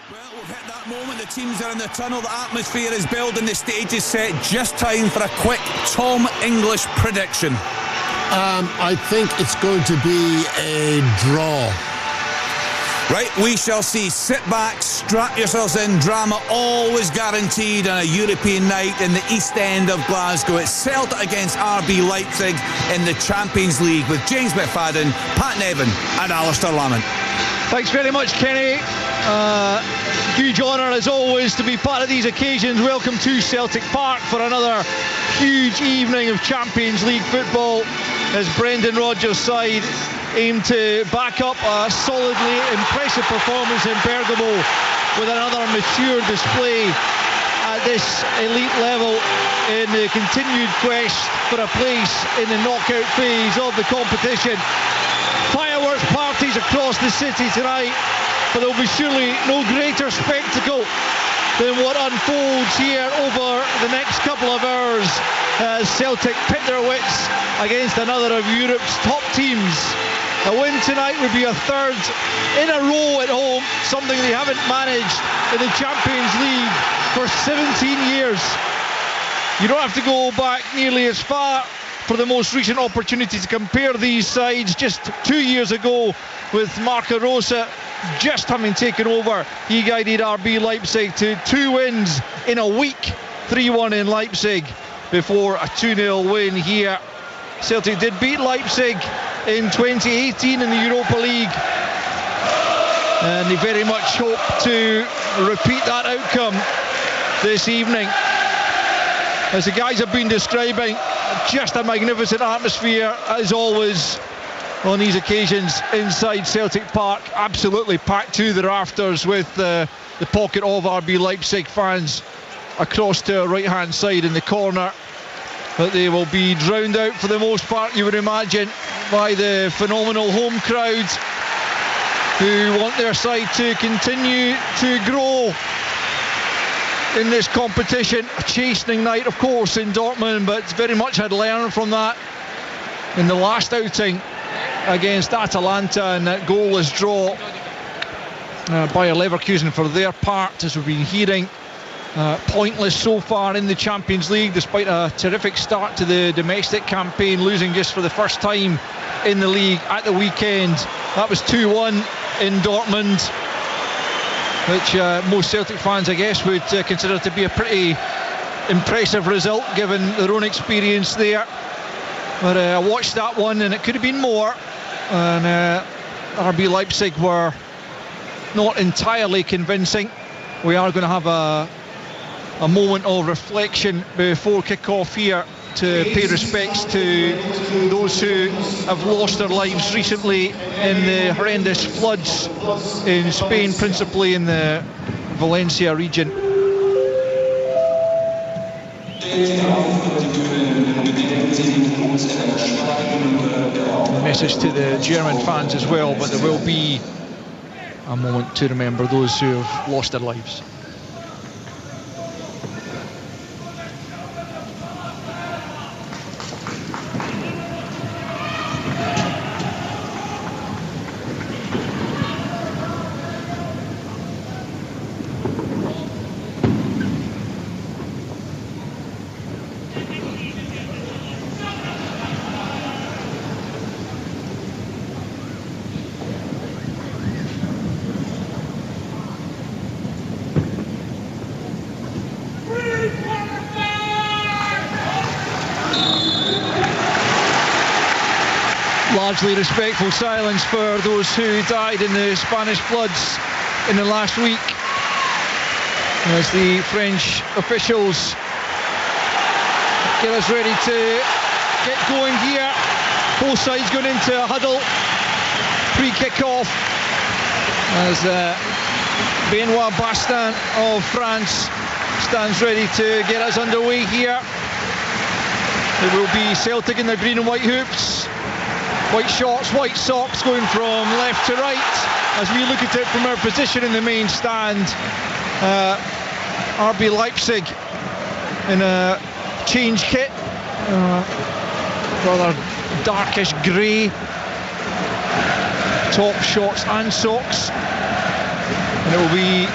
Well, we've hit that moment. The teams are in the tunnel. The atmosphere is building. The stage is set. Just time for a quick Tom English prediction. I think it's going to be a draw. Right, we shall see. Sit back, strap yourselves in. Drama always guaranteed on a European night in the East End of Glasgow. It's Celtic against RB Leipzig in the Champions League with James McFadden, Pat Nevin and Alistair Lamont. Thanks very much, Kenny. Huge honour as always to be part of these occasions. Welcome to Celtic Park for another huge evening of Champions League football as Brendan Rodgers' side aim to back up a solidly impressive performance in Bergamo with another mature display at this elite level in the continued quest for a place in the knockout phase of the competition. Fireworks parties across the city tonight, but there will be surely no greater spectacle than what unfolds here over the next couple of hours as Celtic pit their wits against another of Europe's top teams. A win tonight would be a third in a row at home, something they haven't managed in the Champions League for 17 years. You don't have to go back nearly as far for the most recent opportunity to compare these sides. Just 2 years ago, with Marco Rose just having taken over, he guided RB Leipzig to 2 wins in a week, 3-1 in Leipzig before a 2-0 win here. Celtic did beat Leipzig in 2018 in the Europa League, and they very much hope to repeat that outcome this evening. As the guys have been describing, just a magnificent atmosphere as always on these occasions inside Celtic Park. Absolutely packed to the rafters with the pocket of RB Leipzig fans across to our right hand side in the corner. But they will be drowned out for the most part, you would imagine, by the phenomenal home crowds who want their side to continue to grow in this competition. A chastening night, of course, in Dortmund, but very much had learned from that in the last outing against Atalanta, and that goalless draw by Leverkusen for their part, as we've been hearing. Pointless so far in the Champions League, despite a terrific start to the domestic campaign, losing just for the first time in the league at the weekend. That was 2-1 in Dortmund, which most Celtic fans, I guess, would consider to be a pretty impressive result given their own experience there. But I watched that one and it could have been more, and RB Leipzig were not entirely convincing. We are going to have a moment of reflection before kick-off here to pay respects to those who have lost their lives recently in the horrendous floods in Spain, principally in the Valencia region. A message to the German fans as well, but there will be a moment to remember those who have lost their lives. Largely respectful silence for those who died in the Spanish floods in the last week, as the French officials get us ready to get going here. Both sides going into a huddle pre-kick-off as Benoit Bastin of France stands ready to get us underway here. It will be Celtic in their green and white hoops, white shorts, white socks, going from left to right as we look at it from our position in the main stand. RB Leipzig in a change kit, rather darkish grey top, shorts and socks, and it will be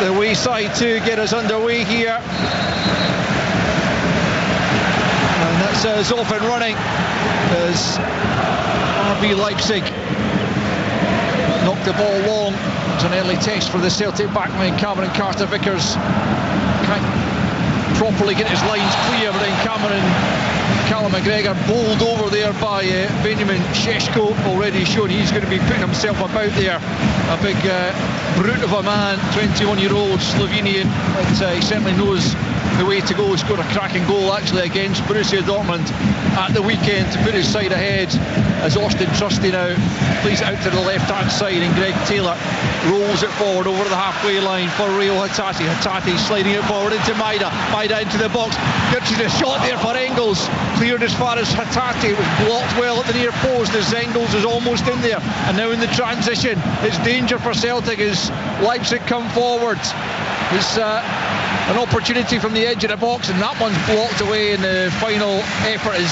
the wayside to get us underway here. And that's us off and running as RB Leipzig knocked the ball long. It was an early test for the Celtic backman Cameron Carter-Vickers. Can't properly get his lines clear, but then Callum McGregor bowled over there by Benjamin Šeško, already showing he's going to be putting himself about there. A big brute of a man, 21-year-old Slovenian, but he certainly knows the way to go. He scored a cracking goal actually against Borussia Dortmund at the weekend to put his side ahead, as Austin Trusty now plays it out to the left-hand side, and Greg Taylor rolls it forward over the halfway line for Rio Hatate. Hatate sliding it forward into Maida into the box, gets a shot there for Engels, cleared as far as Hatate. It was blocked well at the near post as Engels is almost in there, and now in the transition it's danger for Celtic as Leipzig come forward. It's an opportunity from the edge of the box, and that one's blocked away, and the final effort is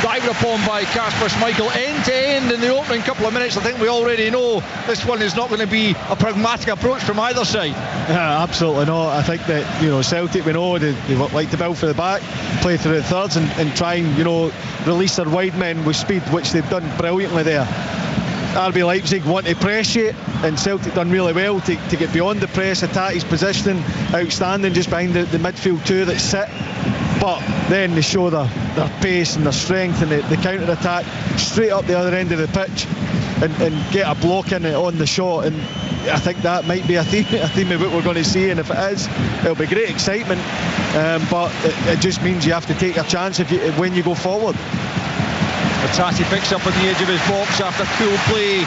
dived upon by Kasper Schmeichel. End to end in the opening couple of minutes. I think we already know this one is not going to be a pragmatic approach from either side. Yeah, absolutely not. I think that, you know, Celtic, we know they like to build for the back, play through the thirds and try and, you know, release their wide men with speed, which they've done brilliantly there. RB Leipzig want to press you, and Celtic done really well to get beyond the press. Hatate's positioning outstanding just behind the midfield two that sit, but then they show their pace and their strength and the counter-attack straight up the other end of the pitch and get a block in it on the shot. And I think that might be a theme of what we're going to see, and if it is, it'll be great excitement, but it just means you have to take a chance when you go forward. Hatate picks up on the edge of his box after cool play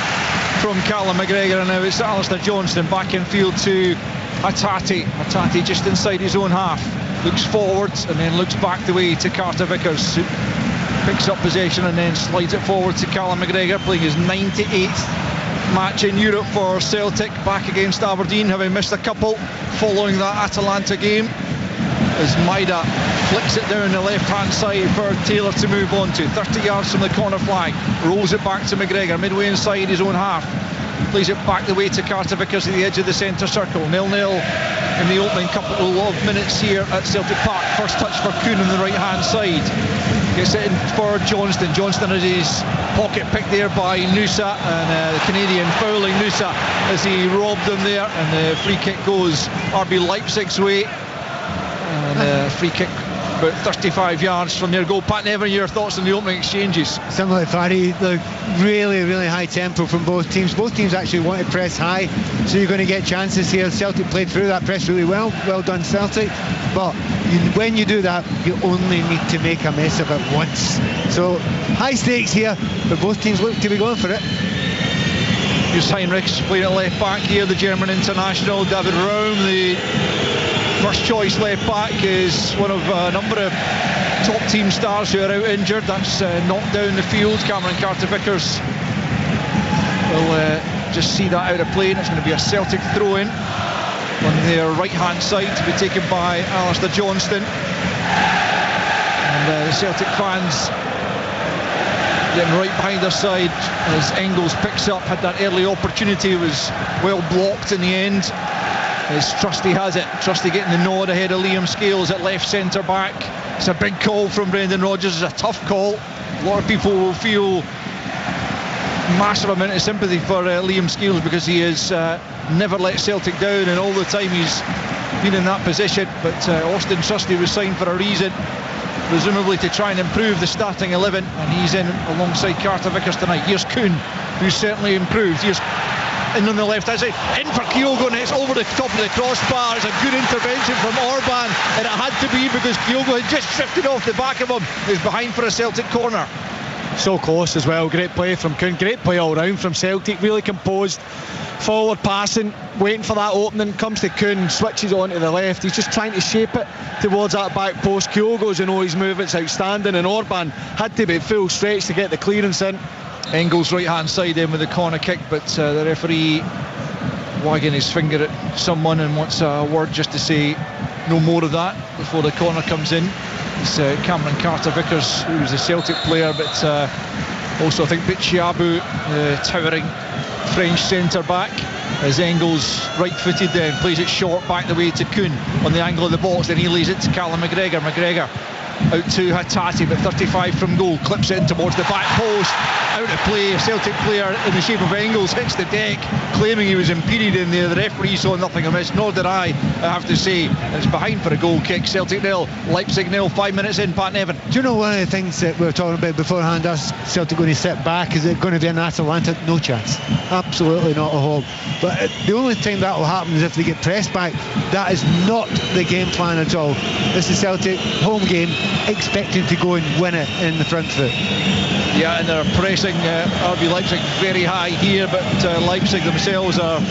from Callum McGregor, and now it's Alistair Johnston back in field to Hatate. Hatate just inside his own half, looks forwards and then looks back the way to Carter-Vickers, who picks up possession and then slides it forward to Callum McGregor, playing his 98th match in Europe for Celtic, back against Aberdeen, having missed a couple following that Atalanta game, as Maida flicks it down the left-hand side for Taylor to move on to. 30 yards from the corner flag, rolls it back to McGregor, midway inside his own half, plays it back the way to Carter-Vickers at the edge of the centre circle. 0-0 in the opening couple of minutes here at Celtic Park. First touch for Kuhn on the right-hand side, gets it in for Johnston. Johnston has his pocket picked there by Nusa, and the Canadian fouling Nusa as he robbed him there, and the free kick goes RB Leipzig's way. And free kick about 35 yards from their goal. Pat Nevin, your thoughts on the opening exchanges? Similar, Fardy, the really high tempo from both teams. Both teams actually want to press high, so you're going to get chances here. Celtic played through that press really well. Well done, Celtic. But when you do that, you only need to make a mess of it once. So high stakes here, but both teams look to be going for it. Here's Heinrichs playing at left back here, the German international. David Raum, the first choice left back, is one of a number of top team stars who are out injured. That's knocked down the field. Cameron Carter-Vickers will just see that out of play, and it's going to be a Celtic throw-in on their right-hand side to be taken by Alistair Johnston. And the Celtic fans getting right behind their side as Engels picks up. Had that early opportunity, was well blocked in the end. As Trusty has it, Trusty getting the nod ahead of Liam Scales at left centre back. It's a big call from Brendan Rodgers. It's a tough call. A lot of people will feel massive amount of sympathy for Liam Scales, because he has never let Celtic down, and all the time he's been in that position. But Austin Trusty was signed for a reason, presumably to try and improve the starting 11, and he's in alongside Carter-Vickers tonight. Here's Kuhn, who's certainly improved. Here's in on the left hand side, in for Kyogo, and it's over the top of the crossbar. It's a good intervention from Orban, and it had to be because Kyogo had just drifted off the back of him. He's behind for a Celtic corner. So close as well. Great play from Kuhn, great play all round from Celtic, really composed, forward passing, waiting for that opening. Comes to Kuhn, switches on to the left. He's just trying to shape it towards that back post. Kyogo's, you know, his movement's outstanding, and Orban had to be full stretch to get the clearance in. Engels right hand side in with the corner kick, but the referee wagging his finger at someone and wants a word just to say no more of that before the corner comes in. It's Cameron Carter-Vickers, who's a Celtic player, but also I think Bichiabu, the towering French centre back. as Engels, right-footed then, plays it short back the way to Kuhn on the angle of the box, then he lays it to Callum McGregor. McGregor out to Hattati, but 35 from goal, clips it in towards the back post, out of play. A Celtic player in the shape of Engels hits the deck, claiming he was impeded in there. The referee saw nothing amiss, nor did I have to say. And it's behind for a goal kick. Celtic 0, Leipzig 0, 5 minutes in. Pat Nevin. Do you know one of the things that we were talking about beforehand, us Celtic going to sit back? Is it going to be an Atalanta? No chance, absolutely not a hold. But the only time that will happen is if they get pressed back. That is not the game plan at all. This is Celtic home game, expecting to go and win it in the front foot. Yeah, and they're pressing RB Leipzig very high here, but Leipzig themselves are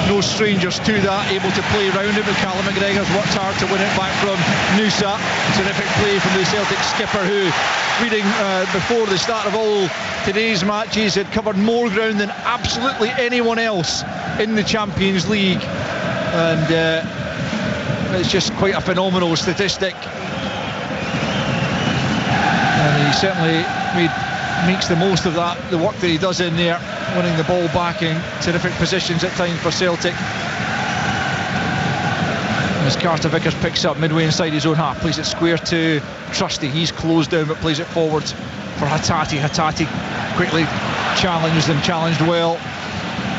no strangers to that, able to play around it. But Callum McGregor's worked hard to win it back from Nusa. Terrific play from the Celtic skipper, who, reading before the start of all today's matches, had covered more ground than absolutely anyone else in the Champions League. And it's just quite a phenomenal statistic. And he certainly makes the most of that, the work that he does in there, winning the ball back in terrific positions at times for Celtic. As Carter Vickers picks up midway inside his own half, plays it square to Trusty. He's closed down but plays it forward for Hattati. Hattati quickly challenged and challenged well.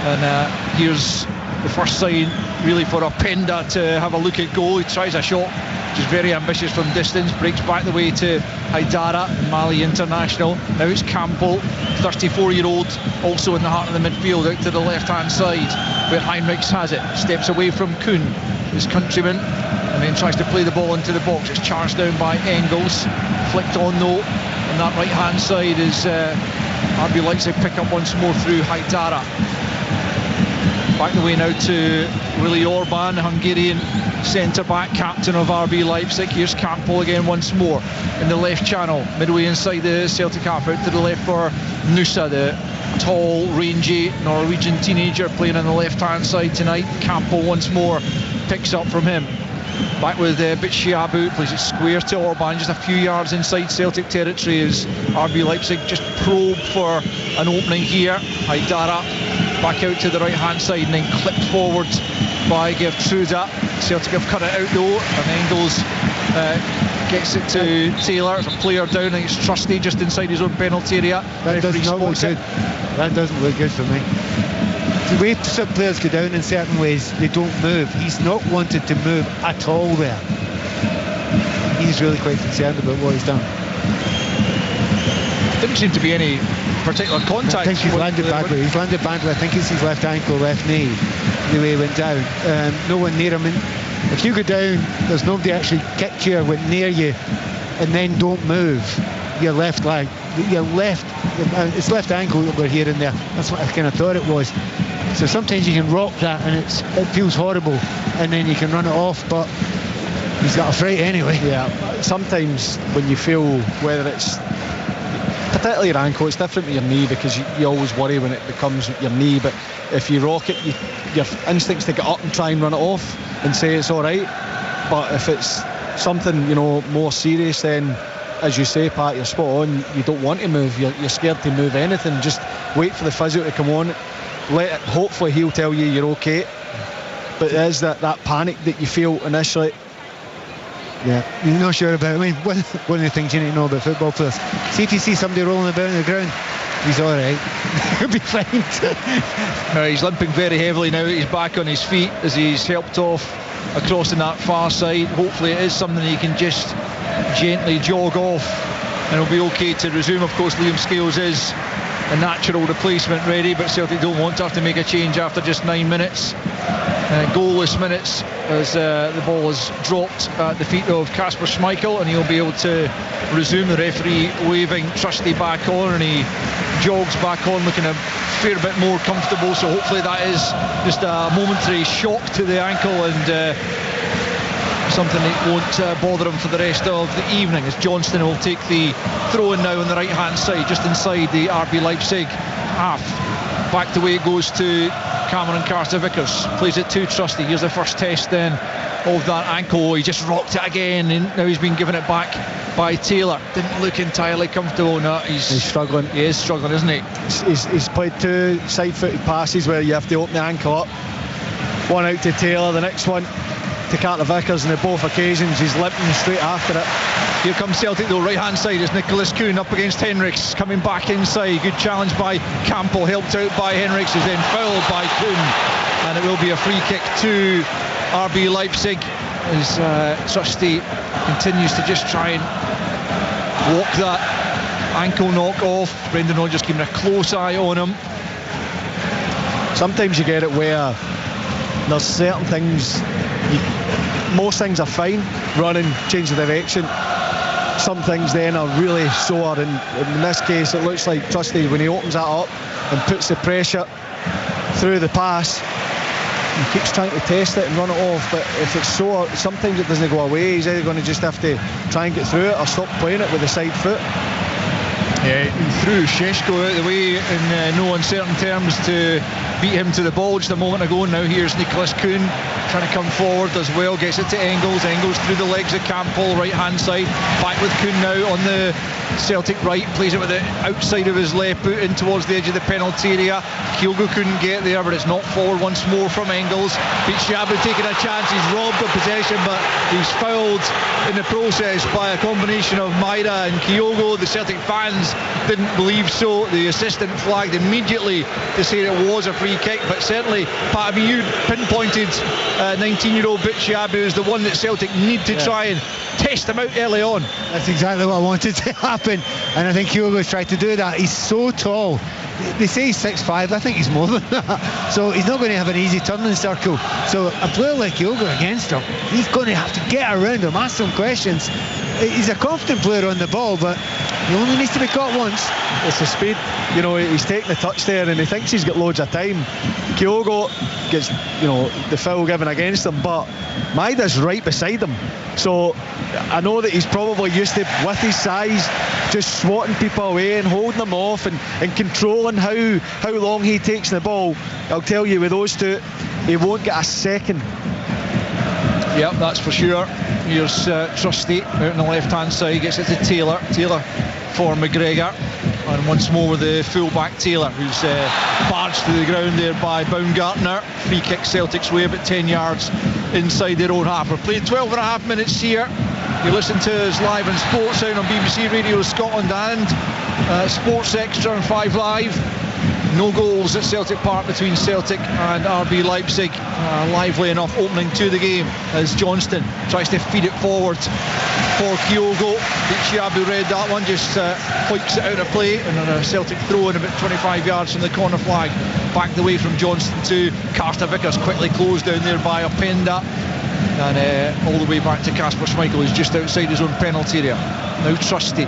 And here's the first sign really for Openda to have a look at goal. He tries a shot which is very ambitious from distance, breaks back the way to Haidara, Mali international. Now it's Campbell, 34-year-old, also in the heart of the midfield, out to the left-hand side where Heinrichs has it. Steps away from Kuhn, his countryman, and then tries to play the ball into the box. It's charged down by Engels, flicked on though, and that right-hand side is RB Leipzig pick up once more through Haidara. Back the way now to Willi Orban, Hungarian centre-back, captain of RB Leipzig. Here's Campbell again once more in the left channel, midway inside the Celtic half, out to the left for Nusa, the tall, rangy Norwegian teenager playing on the left-hand side tonight. Campbell once more picks up from him. Back with Bitshiabu, plays it square to Orban, just a few yards inside Celtic territory as RB Leipzig just probe for an opening here. Haidara back out to the right-hand side and then clipped forward by Gertruda. Celtic have cut it out though, and Engels gets it to Taylor. It's a player down, and it's Trusty just inside his own penalty area. That does not look good. That doesn't look good for me. The way some players go down in certain ways, they don't move. He's not wanted to move at all there. He's really quite concerned about what he's done. Didn't seem to be any particular contact. I think he's landed badly. He's landed badly. I think it's his left ankle, left knee, the way he went down. No one near him. If you go down, there's nobody actually kicked you or went near you, and then don't move. Your left leg, it's left ankle that we're hearing there. That's what I kind of thought it was. So sometimes you can rock that and it feels horrible, and then you can run it off, but he's got a fright anyway. Yeah, sometimes when you feel, whether it's particularly your ankle, it's different with your knee, because you always worry when it becomes your knee, but if you rock it, your instinct's to get up and try and run it off and say it's all right. But if it's something, you know, more serious, then as you say, Pat, you're spot on. You don't want to move. You're scared to move anything. Just wait for the physio to come on. Hopefully he'll tell you you're okay. But it is that panic that you feel initially. Yeah, you're not sure about it. I mean, one of the things you need to know about football players, see if you see somebody rolling about on the ground, he's all right. He'll be fine. He's limping very heavily now. He's back on his feet as he's helped off across on that far side. Hopefully it is something he can just gently jog off and he'll be okay to resume. Of course, Liam Scales is a natural replacement ready, but Celtic don't want to have to make a change after just 9 minutes. Goalless minutes as the ball is dropped at the feet of Kasper Schmeichel, and he'll be able to resume. The referee waving Trusty back on, and he jogs back on looking a fair bit more comfortable, so hopefully that is just a momentary shock to the ankle and something that won't bother him for the rest of the evening, as Johnston will take the throw in now on the right hand side, just inside the RB Leipzig half. Back the way it goes to Cameron Carter-Vickers, plays it to Trusty. Here's the first test then of that ankle. He just rocked it again, and now he's been given it back by Taylor. Didn't look entirely comfortable. No, he's struggling. He is struggling, isn't he? He's played 2 side-footed passes where you have to open the ankle up. One out to Taylor, the next one to Carter Vickers, and on both occasions he's limping straight after it. Here comes Celtic though, right hand side is Nicholas Kuhn up against Henriks, coming back inside. Good challenge by Campbell, helped out by Henriks, is then fouled by Kuhn, and it will be a free kick to RB Leipzig as Trusty continues to just try and walk that ankle knock off. Brendan Rodgers keeping a close eye on him. Sometimes you get it where there's certain things, most things are fine, running, change of direction. Some things then are really sore, and in this case it looks like Trusty, when he opens that up and puts the pressure through the pass, he keeps trying to test it and run it off, but if it's sore, sometimes it doesn't go away. He's either going to just have to try and get through it or stop playing it with the side foot. Yeah, threw Sheshko out the way in no uncertain terms to beat him to the ball just a moment ago. Now here's Nicholas Kuhn trying to come forward as well, gets it to Engels through the legs of Campbell, right hand side, back with Kuhn now on the Celtic right, plays it with the outside of his left boot in towards the edge of the penalty area. Kyogo couldn't get there, but it's knocked forward once more from Engels. Bitshabu taking a chance, he's robbed of possession, but he's fouled in the process by a combination of Maida and Kyogo. The Celtic fans didn't believe so. The assistant flagged immediately to say it was a free kick, but certainly, Pat, you pinpointed 19-year-old Bitshabu as the one that Celtic need to try and test him out early on. That's exactly what I wanted to happen, and I think Kyogo's tried to do that. He's so tall. They say he's 6'5", I think he's more than that. So he's not going to have an easy turning circle. So a player like Kyogo against him, he's going to have to get around him, ask some questions. He's a confident player on the ball, but he only needs to be caught once. It's the speed. You know, he's taking the touch there and he thinks he's got loads of time. Kyogo gets, the foul given against him, but Maida's right beside him. So I know that he's probably used to, with his size, just swatting people away and holding them off and controlling how long he takes the ball. I'll tell you, with those two, he won't get a second. Yep, that's for sure. Here's Trusty out on the left-hand side, gets it to Taylor for McGregor, and once more with the full-back Taylor, who's barged to the ground there by Baumgartner. Free kick Celtic's way, about 10 yards inside their own half. We're playing 12.5 minutes here. You listen to us live on Sports Sound on BBC Radio Scotland and Sports Extra and 5 Live. No goals at Celtic Park between Celtic and RB Leipzig. Lively enough opening to the game as Johnston tries to feed it forward for Kyogo. Bitshabu read that one, just hoiks it out of play, and then a Celtic throw in about 25 yards from the corner flag. Backed away from Johnston to Carter Vickers, quickly closed down there by Openda. And all the way back to Kasper Schmeichel, who's just outside his own penalty area. Now Trusty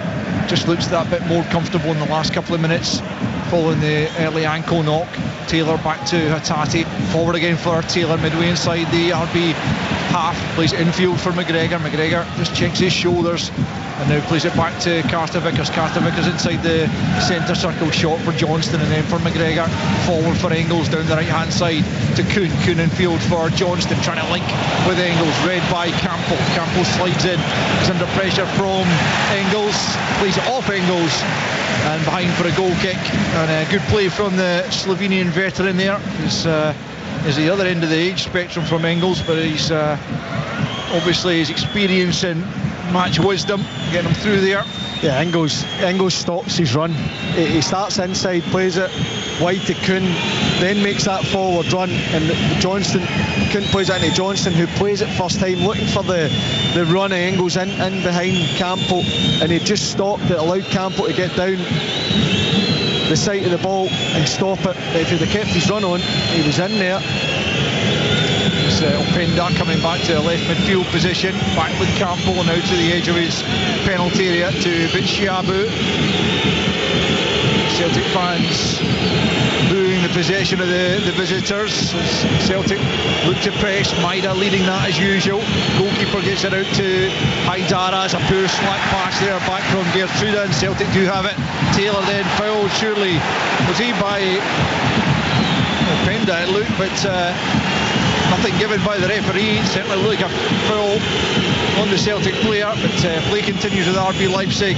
just looks that bit more comfortable in the last couple of minutes following the early ankle knock. Taylor back to Hatate, forward again for Taylor midway inside the RB half, plays it infield for McGregor. McGregor just checks his shoulders and now plays it back to Carter Vickers. Carter Vickers inside the centre circle, shot for Johnston and then for McGregor, forward for Engels down the right hand side to Kuhn. Kuhn infield for Johnston, trying to link with Engels, read by Campbell. Campbell slides in, he's under pressure from Engels, plays it off Engels and behind for a goal kick, and a good play from the Slovenian veteran there. He's the other end of the age spectrum from Engels, but he's obviously his experience and match wisdom getting him through there. Yeah, Engels stops his run. He starts inside, plays it wide to Kuhn, then makes that forward run, and Johnston, Kuhn plays it into Johnston, who plays it first time, looking for the run of Engels in behind Campbell, and he just stopped it, allowed Campbell to get down the side of the ball and stop it. If he'd have kept his run on, he was in there. It's Openda coming back to a left midfield position, back with Campbell now to the edge of his penalty area to Bitshabu. Celtic fans booing the possession of the visitors as Celtic look to press. Maida leading that as usual. Goalkeeper gets it out to Haidara. It's a poor slack pass there back from Gertruda, and Celtic do have it. Taylor then fouled, surely was he by Openda, it looked, but Nothing given by the referee. Certainly looked like a foul on the Celtic player, but play continues with RB Leipzig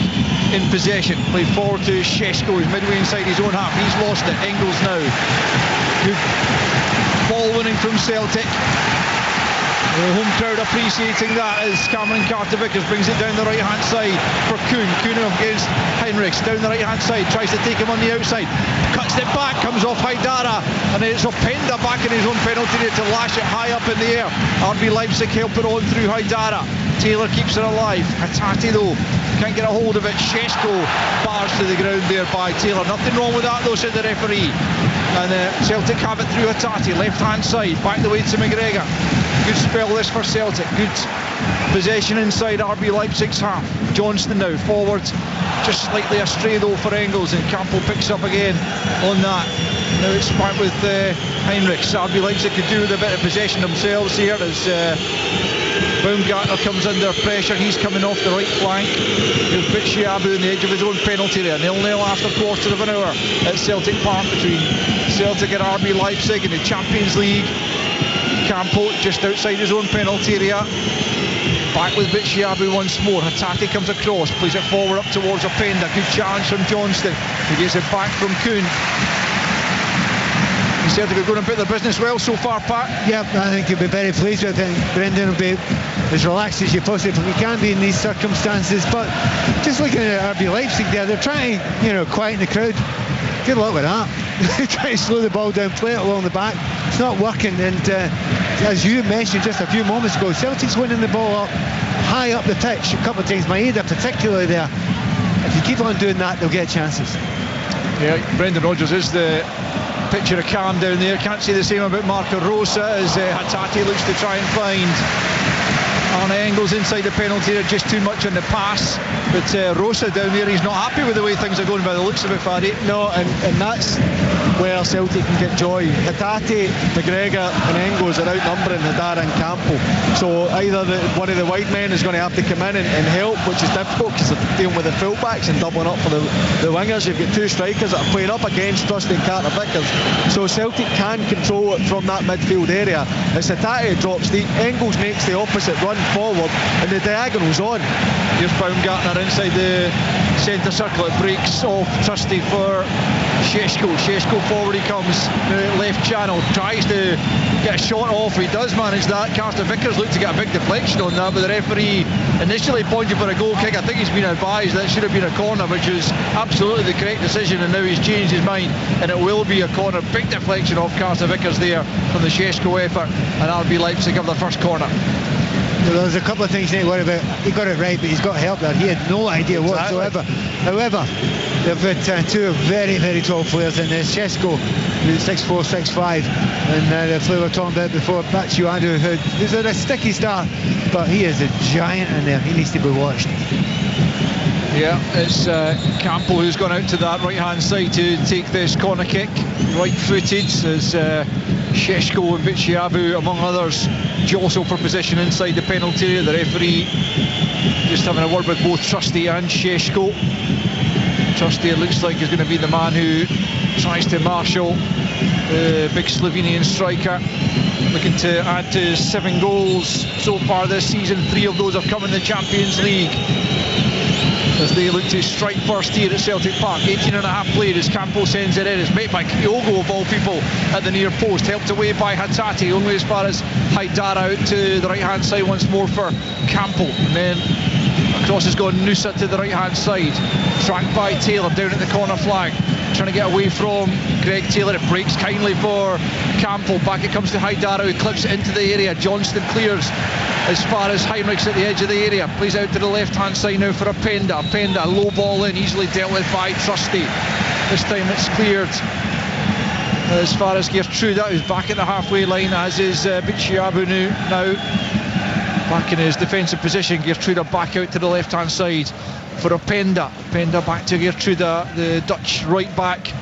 in possession. Played forward to Šeško, who's midway inside his own half. He's lost it. Engels now. Good ball winning from Celtic. The home crowd appreciating that as Cameron Carter-Vickers brings it down the right hand side for Kuhn. Kuhn against Heinrichs down the right hand side, tries to take him on the outside, cuts it back, comes off Haidara, and it's Openda back in his own penalty area to lash it high up in the air. RB Leipzig help it on through Haidara. Taylor keeps it alive. Hatate though can't get a hold of it. Šeško bars to the ground there by Taylor. Nothing wrong with that though, said the referee. And Celtic have it through Hatate, left hand side, back the way to McGregor. Good spell this for Celtic. Good possession inside RB Leipzig's half. Johnston now forward, just slightly astray though for Engels, and Campbell picks up again on that. Now it's back with Heinrichs. RB Leipzig could do with a bit of possession themselves here as Baumgartner comes under pressure. He's coming off the right flank. Here's Bitshiabu on the edge of his own penalty area. 0-0 after quarter of an hour at Celtic Park between Celtic and RB Leipzig in the Champions League. Campbell just outside his own penalty area. Back with Bitshiabu once more. Hatate comes across, plays it forward up towards Openda. Good challenge from Johnston. He gets it back from Kuhn. Celtic are going to put their business well so far, Pat. Yeah, I think you'll be very pleased with it. Brendan will be as relaxed as you possibly can be in these circumstances. But just looking at RB Leipzig there, they're trying to, quieten the crowd. Good luck with that. They're trying to slow the ball down, play it along the back. It's not working. And as you mentioned just a few moments ago, Celtic's winning the ball up high up the pitch a couple of times. Maeda particularly there. If you keep on doing that, they'll get chances. Yeah, Brendan Rodgers is the picture of calm down there. Can't say the same about Marco Rosa as Hatate looks to try and find Arne Engels inside the penalty area. Just too much on the pass, but Rosa down there, he's not happy with the way things are going by the looks of it, Faddy. No, and that's where Celtic can get joy. Hatate, McGregor and Engels are outnumbering Haidara and Campbell, so either one of the wide men is going to have to come in and help, which is difficult because they're dealing with the fullbacks and doubling up for the wingers. You've got two strikers that are playing up against Trusty and Carter-Vickers, so Celtic can control it from that midfield area. As Hatate drops deep, Engels makes the opposite run forward and the diagonal's on. Here's Baumgartner inside the centre circle. It breaks off Trusty for Šeško. Šeško forward he comes, left channel, tries to get a shot off. He does manage that. Carter-Vickers looked to get a big deflection on that, but the referee initially pointed for a goal kick. I think he's been advised that should have been a corner, which is absolutely the correct decision, and now he's changed his mind and it will be a corner. Big deflection off Carter-Vickers there from the Šeško effort, and RB Leipzig have their first corner. There's a couple of things you need to worry about. He got it right, but he's got help there. He had no idea whatsoever. However, they've got two very, very tall players in this. Šeško, who's 6'4", 6'5", and the player we were talking about before, Bitshiabu, who's at a sticky start, but he is a giant in there. He needs to be watched. Yeah, it's Campbell who's gone out to that right-hand side to take this corner kick. Right-footed as Šeško and Bitshiabu, among others, jostle for position inside the penalty area. The referee just having a word with both Trusty and Šeško. Trusty, it looks like, is going to be the man who tries to marshal the big Slovenian striker, looking to add to 7 goals so far this season. 3 of those have come in the Champions League as they look to strike first here at Celtic Park. 18.5 played as Campbell sends it in. It's made by Kyogo of all people at the near post, helped away by Hatate, only as far as Haidara out to the right hand side once more for Campbell, and then across has gone Nusa to the right hand side, tracked by Taylor down at the corner flag, trying to get away from Greg Taylor. It breaks kindly for Campbell. Back it comes to Haidara, who clips it into the area. Johnston clears as far as Heinrichs at the edge of the area, plays out to the left hand side now for Openda. Openda, low ball in, easily dealt with by Trusty. This time it's cleared as far as Geertruida, who's back at the halfway line, as is Bitshiabu now back in his defensive position. Geertruida back out to the left hand side for Openda. Openda back to Geertruida, the Dutch right back.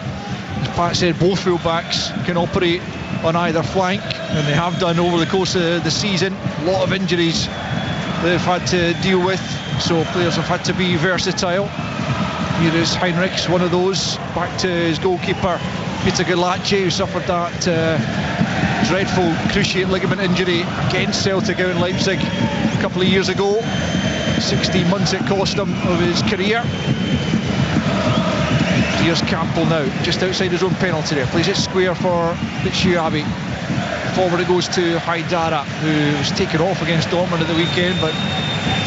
As Pat said, both full backs can operate on either flank, and they have done over the course of the season. A lot of injuries they've had to deal with, so players have had to be versatile. Here is Heinrichs, one of those, back to his goalkeeper Peter Galace, who suffered that dreadful cruciate ligament injury against Celtic out in Leipzig a couple of years ago. 16 months it cost him of his career. Here's Campbell now, just outside his own penalty area. Plays it square for Bitshuabi. Forward it goes to Haidara, who was taken off against Dortmund at the weekend, but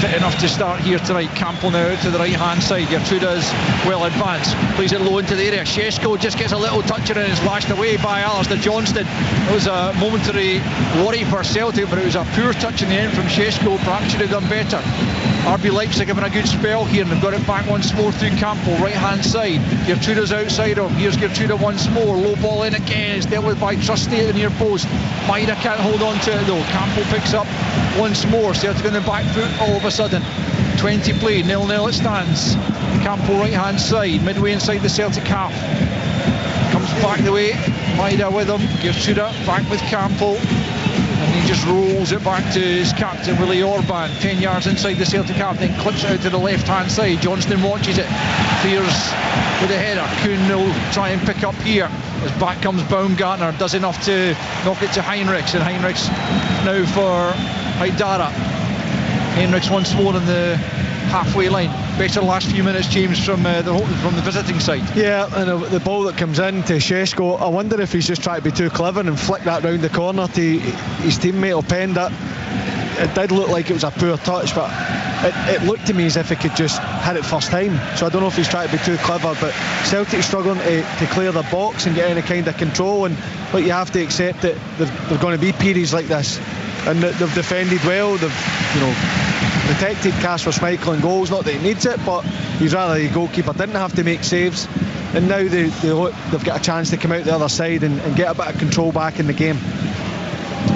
fit enough to start here tonight. Campbell now out to the right hand side. Gertruda's well advanced, plays it low into the area. Šeško just gets a little touch in it and is lashed away by Alistair Johnston. It was a momentary worry for Celtic, but it was a poor touch in the end from Šeško. Perhaps should have done better. RB Leipzig having a good spell here, and they've got it back once more through Campbell, right hand side. Gertruda's outside him. Here's Gertruda once more. Low ball in again. It's dealt with by Trusty at the near post. Maida can't hold on to it though. Campbell picks up once more. Celtic on the back foot all of a sudden. 20 play, 0-0 it stands. Campbell right hand side, midway inside the Celtic half. Comes back the way. Maida with him. Gertruda back with Campbell. And he just rolls it back to his captain, Willie Orban, 10 yards inside the Celtic half, then clips it out to the left-hand side. Johnston watches it, clears with a header. Kuhn will try and pick up here. As back comes Baumgartner, does enough to knock it to Heinrichs, and Heinrichs now for Haidara. Heinrichs once more on the halfway line. Better last few minutes, James, from the visiting side. Yeah, and the ball that comes in to Šeško, I wonder if he's just trying to be too clever and flick that round the corner to his teammate Openda. It did look like it was a poor touch, but it looked to me as if he could just hit it first time. So I don't know if he's trying to be too clever, but Celtic struggling to clear the box and get any kind of control, and but you have to accept that there are going to be periods like this, and they've defended well. They've protected Kasper Schmeichel in goals. Not that he needs it, but he's rather the goalkeeper didn't have to make saves, and now they've got a chance to come out the other side and get a bit of control back in the game.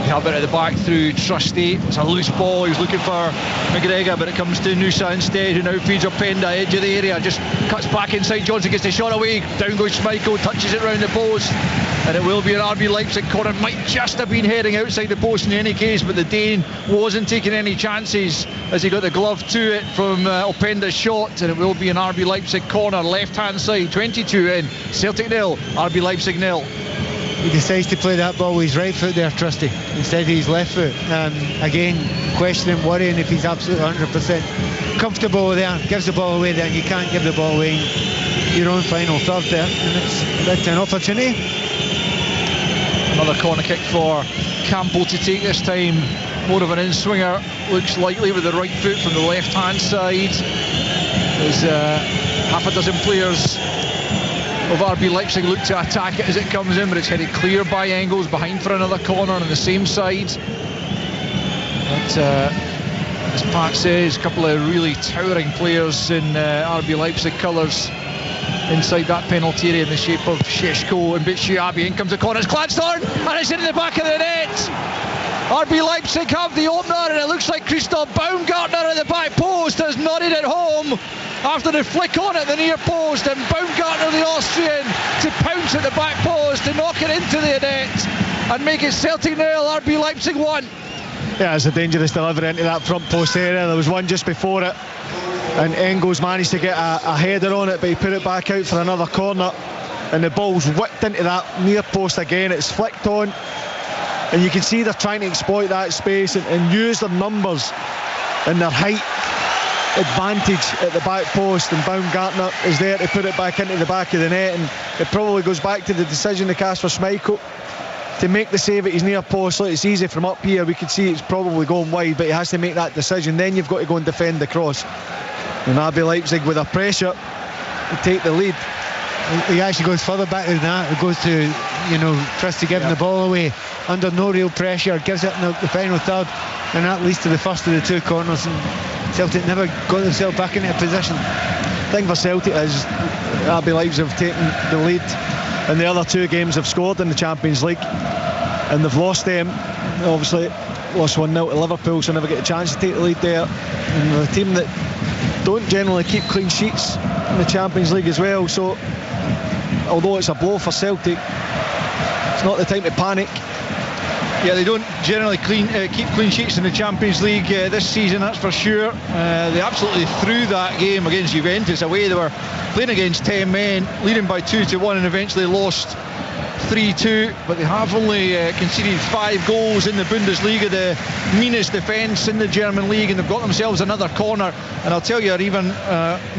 Have it at the back through Trusty. It's a loose ball. He was looking for McGregor, but it comes to Nusa instead, who now feeds Openda, edge of the area, just cuts back inside. Johnson gets the shot away. Down goes Schmeichel, touches it round the post, and it will be an RB Leipzig corner. Might just have been heading outside the post in any case, but the Dane wasn't taking any chances as he got the glove to it from Openda's shot, and it will be an RB Leipzig corner, left hand side. 22 in, Celtic 0, RB Leipzig 0. He decides to play that ball with his right foot there, Trusty, instead of his left foot. Again, questioning, worrying if he's absolutely 100% comfortable there. Gives the ball away there, and you can't give the ball away in your own final third there. And it's an opportunity. Another corner kick for Campbell to take this time. More of an in-swinger. Looks likely with the right foot from the left-hand side. There's half a dozen players of RB Leipzig look to attack it as it comes in, but it's headed clear by Engels, behind for another corner on the same side. But as Pat says, a couple of really towering players in RB Leipzig colours inside that penalty area in the shape of Šeško and Bitshuabi. In comes the corner, it's Gladstone, and it's in the back of the net. RB Leipzig have the opener, and it looks like Christoph Baumgartner at the back post has nodded it home after the flick on at the near post, and Baumgartner, the Austrian, to pounce at the back post to knock it into the net and make it Celtic 0, RB Leipzig 1. Yeah, it's a dangerous delivery into that front post area. There was one just before it, and Engels managed to get a header on it, but he put it back out for another corner, and the ball's whipped into that near post again. It's flicked on, and you can see they're trying to exploit that space and use their numbers and their height advantage at the back post, and Baumgartner is there to put it back into the back of the net, and it probably goes back to the decision of Kasper Schmeichel to make the save at his near post. Look, it's easy from up here, we could see it's probably going wide, but he has to make that decision. Then you've got to go and defend the cross, and RB Leipzig with a pressure to take the lead. He actually goes further back than that. It goes to, Trusty giving the ball away under no real pressure, gives it in the final third, and that leads to the first of the two corners, and Celtic never got themselves back into a position. The thing for Celtic is RB Leipzig have taken the lead, and the other two games have scored in the Champions League, and they've lost them. Obviously lost 1-0 to Liverpool, so never get a chance to take the lead there. And the team that don't generally keep clean sheets in the Champions League as well, so although it's a blow for Celtic, it's not the time to panic. Yeah, they don't generally keep clean sheets in the Champions League this season, that's for sure. They absolutely threw that game against Juventus away. They were playing against 10 men, leading by 2-1, and eventually lost 3-2, but they have only conceded 5 goals in the Bundesliga, the meanest defence in the German league, and they've got themselves another corner. And I'll tell you an even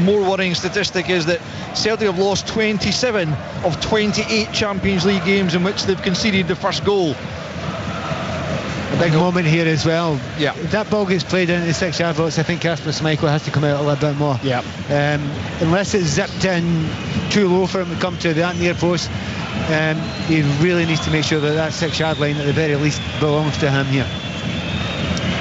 more worrying statistic is that Celtic have lost 27 of 28 Champions League games in which they've conceded the first goal. A big moment here as well. Yeah. If that ball gets played into the 6-yard box, I think Kasper Schmeichel has to come out a little bit more. Yeah. Unless it's zipped in too low for him to come to that near post, he really needs to make sure that 6-yard line at the very least belongs to him here.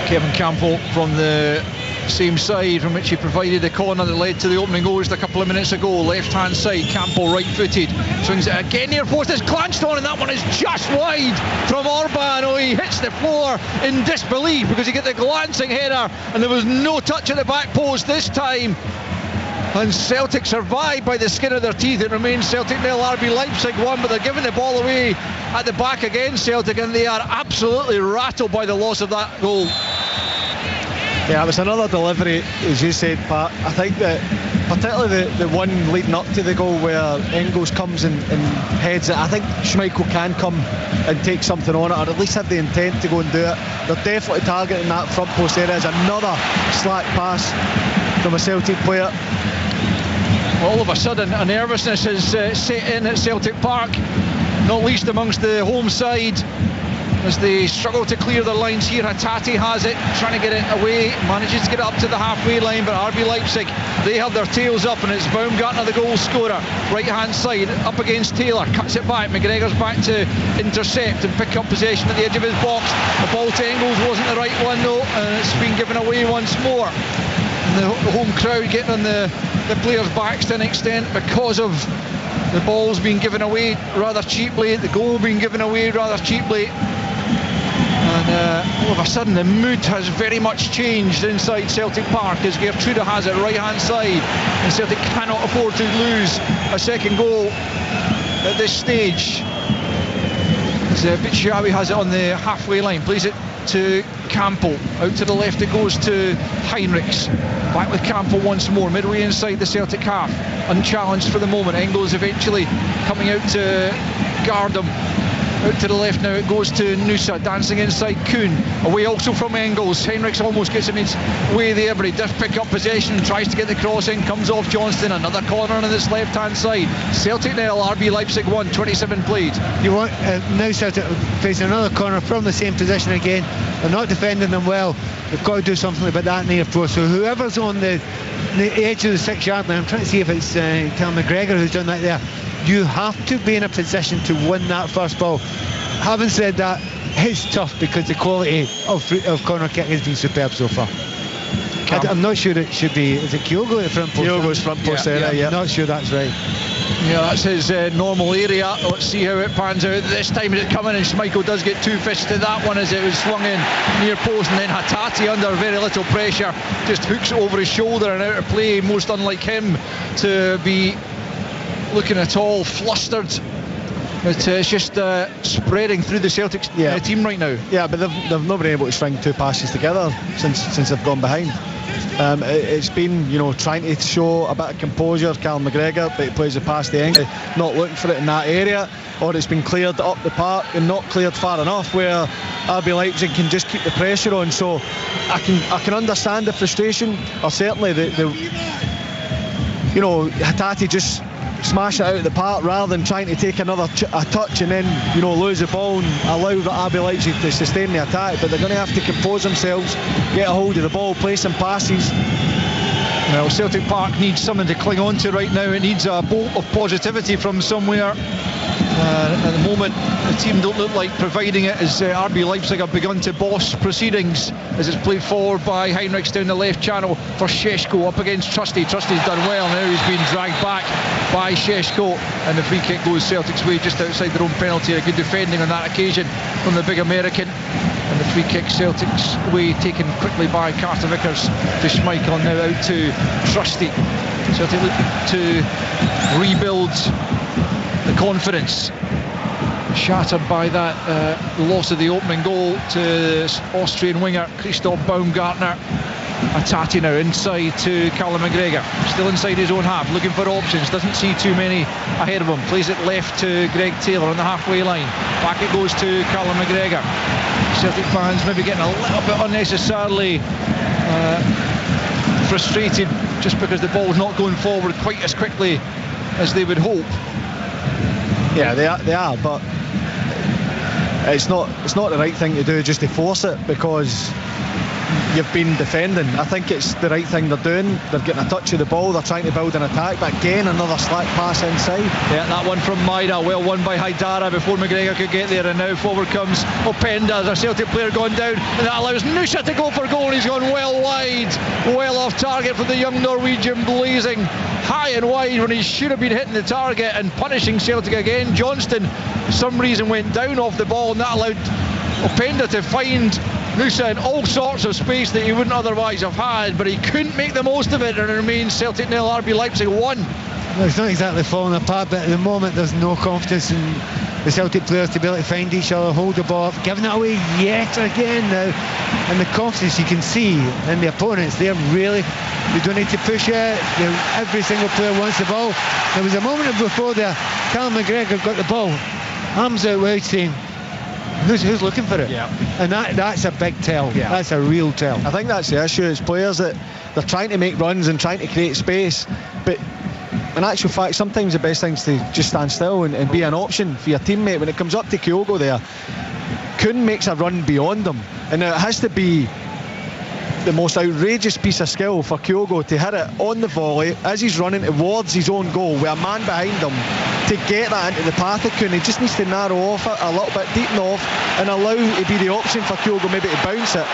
Kevin Campbell from the same side from which he provided the corner that led to the opening goal just a couple of minutes ago. Left hand side, Campbell right-footed, swings it again near post, it's clanched on, and that one is just wide from Orban. Oh, he hits the floor in disbelief because he got the glancing header and there was no touch at the back post this time. And Celtic survived by the skin of their teeth. It remains Celtic 0, RB Leipzig 1, but they're giving the ball away at the back again, Celtic, and they are absolutely rattled by the loss of that goal. Yeah, it was another delivery, as you said, Pat. I think that particularly the one leading up to the goal where Engels comes and heads it, I think Schmeichel can come and take something on it, or at least have the intent to go and do it. They're definitely targeting that front post area. There's another slack pass from a Celtic player. All of a sudden a nervousness has set in at Celtic Park, not least amongst the home side, as they struggle to clear their lines here. Hatate has it, trying to get it away, manages to get it up to the halfway line, but RB Leipzig, they have their tails up, and it's Baumgartner, the goal scorer, right hand side, up against Taylor, cuts it back, McGregor's back to intercept and pick up possession at the edge of his box. The ball to Engels wasn't the right one though, and it's been given away once more. And the home crowd getting on the players' backs to an extent because of the ball's being given away rather cheaply, the goal being given away rather cheaply. And all of a sudden the mood has very much changed inside Celtic Park as Gertrude has it right hand side, and Celtic cannot afford to lose a second goal at this stage. As Bichiawi has it on the halfway line, plays it to Campbell, out to the left it goes to Heinrichs, back with Campbell once more, midway inside the Celtic half, unchallenged for the moment. Engels eventually coming out to guard him. Out to the left now it goes to Nusa, dancing inside Kuhn, away also from Engels. Heinrichs almost gets in his way there, but he does pick up possession, tries to get the cross in, comes off Johnston. Another corner on this left hand side. Celtic 0, RB Leipzig 1, 27 played. You want now Celtic facing another corner from the same position again. They're not defending them well. They've got to do something about that near post. So whoever's on the edge of the 6-yard line, I'm trying to see if it's Cal McGregor who's done that there. You have to be in a position to win that first ball. Having said that, it's tough because the quality of corner kick has been superb so far. I'm not sure it should be. Is it Kyogo at the front post? Kyogo's front post area, yeah. I'm not sure that's right. Yeah, that's his normal area. Let's see how it pans out. This time it's coming, and Schmeichel does get 2 fists to that one as it was swung in near post, and then Hatate under very little pressure just hooks it over his shoulder and out of play. Most unlike him to be looking at all flustered. It's just spreading through the Celtic team right now. Yeah, but they've not been able to string 2 passes together since they've gone behind. It's been, trying to show a bit of composure, Cal McGregor, but he plays the pass to Engels, not looking for it in that area, or it's been cleared up the park and not cleared far enough where RB Leipzig can just keep the pressure on. So I can understand the frustration, or certainly Hatate just smash it out of the park rather than trying to take a touch and then lose the ball and allow RB Leipzig to sustain the attack. But they're going to have to compose themselves, get a hold of the ball, play some passes. Well, Celtic Park needs something to cling on to right now. It needs a bolt of positivity from somewhere. At the moment, the team don't look like providing it, as RB Leipzig have begun to boss proceedings as it's played forward by Heinrichs down the left channel for Šeško up against Trusty. Trusty's done well, now he's been dragged back by Šeško, and the free kick goes Celtic's way just outside their own penalty. A good defending on that occasion from the big American, and the free kick Celtic's way taken quickly by Carter Vickers to Schmeichel, now out to Trusty. Celtic look to rebuild the confidence shattered by that loss of the opening goal to Austrian winger Christoph Baumgartner. Atati now inside to Callum McGregor, still inside his own half, looking for options, doesn't see too many ahead of him, plays it left to Greg Taylor on the halfway line, back it goes to Callum McGregor. Celtic fans maybe getting a little bit unnecessarily frustrated just because the ball's not going forward quite as quickly as they would hope. Yeah, they are, but it's not the right thing to do just to force it because you've been defending. I think it's the right thing they're doing. They're getting a touch of the ball, they're trying to build an attack, but again another slack pass inside. Yeah, that one from Maida, well won by Haidara before McGregor could get there, and now forward comes Openda as a Celtic player gone down, and that allows Nusa to go for goal, and he's gone well wide, well off target for the young Norwegian, blazing high and wide when he should have been hitting the target and punishing Celtic again. Johnston for some reason went down off the ball, and that allowed Openda to find Nusa in all sorts of space that he wouldn't otherwise have had, but he couldn't make the most of it, and it remains Celtic 0, RB Leipzig 1. Well, it's not exactly falling apart, but at the moment there's no confidence in the Celtic players to be able to find each other, hold the ball up, giving it away yet again now. And the confidence you can see in the opponents, they don't need to push it. Every single player wants the ball. There was a moment before there, Callum McGregor got the ball, arms out wide, saying, Who's looking for it? Yeah. And that's a big tell. Yeah. That's a real tell. I think that's the issue. It's players that they're trying to make runs and trying to create space, but in actual fact sometimes the best thing is to just stand still and be an option for your teammate. When it comes up to Kyogo there, Kuhn makes a run beyond him, and it has to be the most outrageous piece of skill for Kyogo to hit it on the volley as he's running towards his own goal with a man behind him to get that into the path of Kuhn. He just needs to narrow off it a little bit, deepen off, and allow it to be the option for Kyogo maybe to bounce it.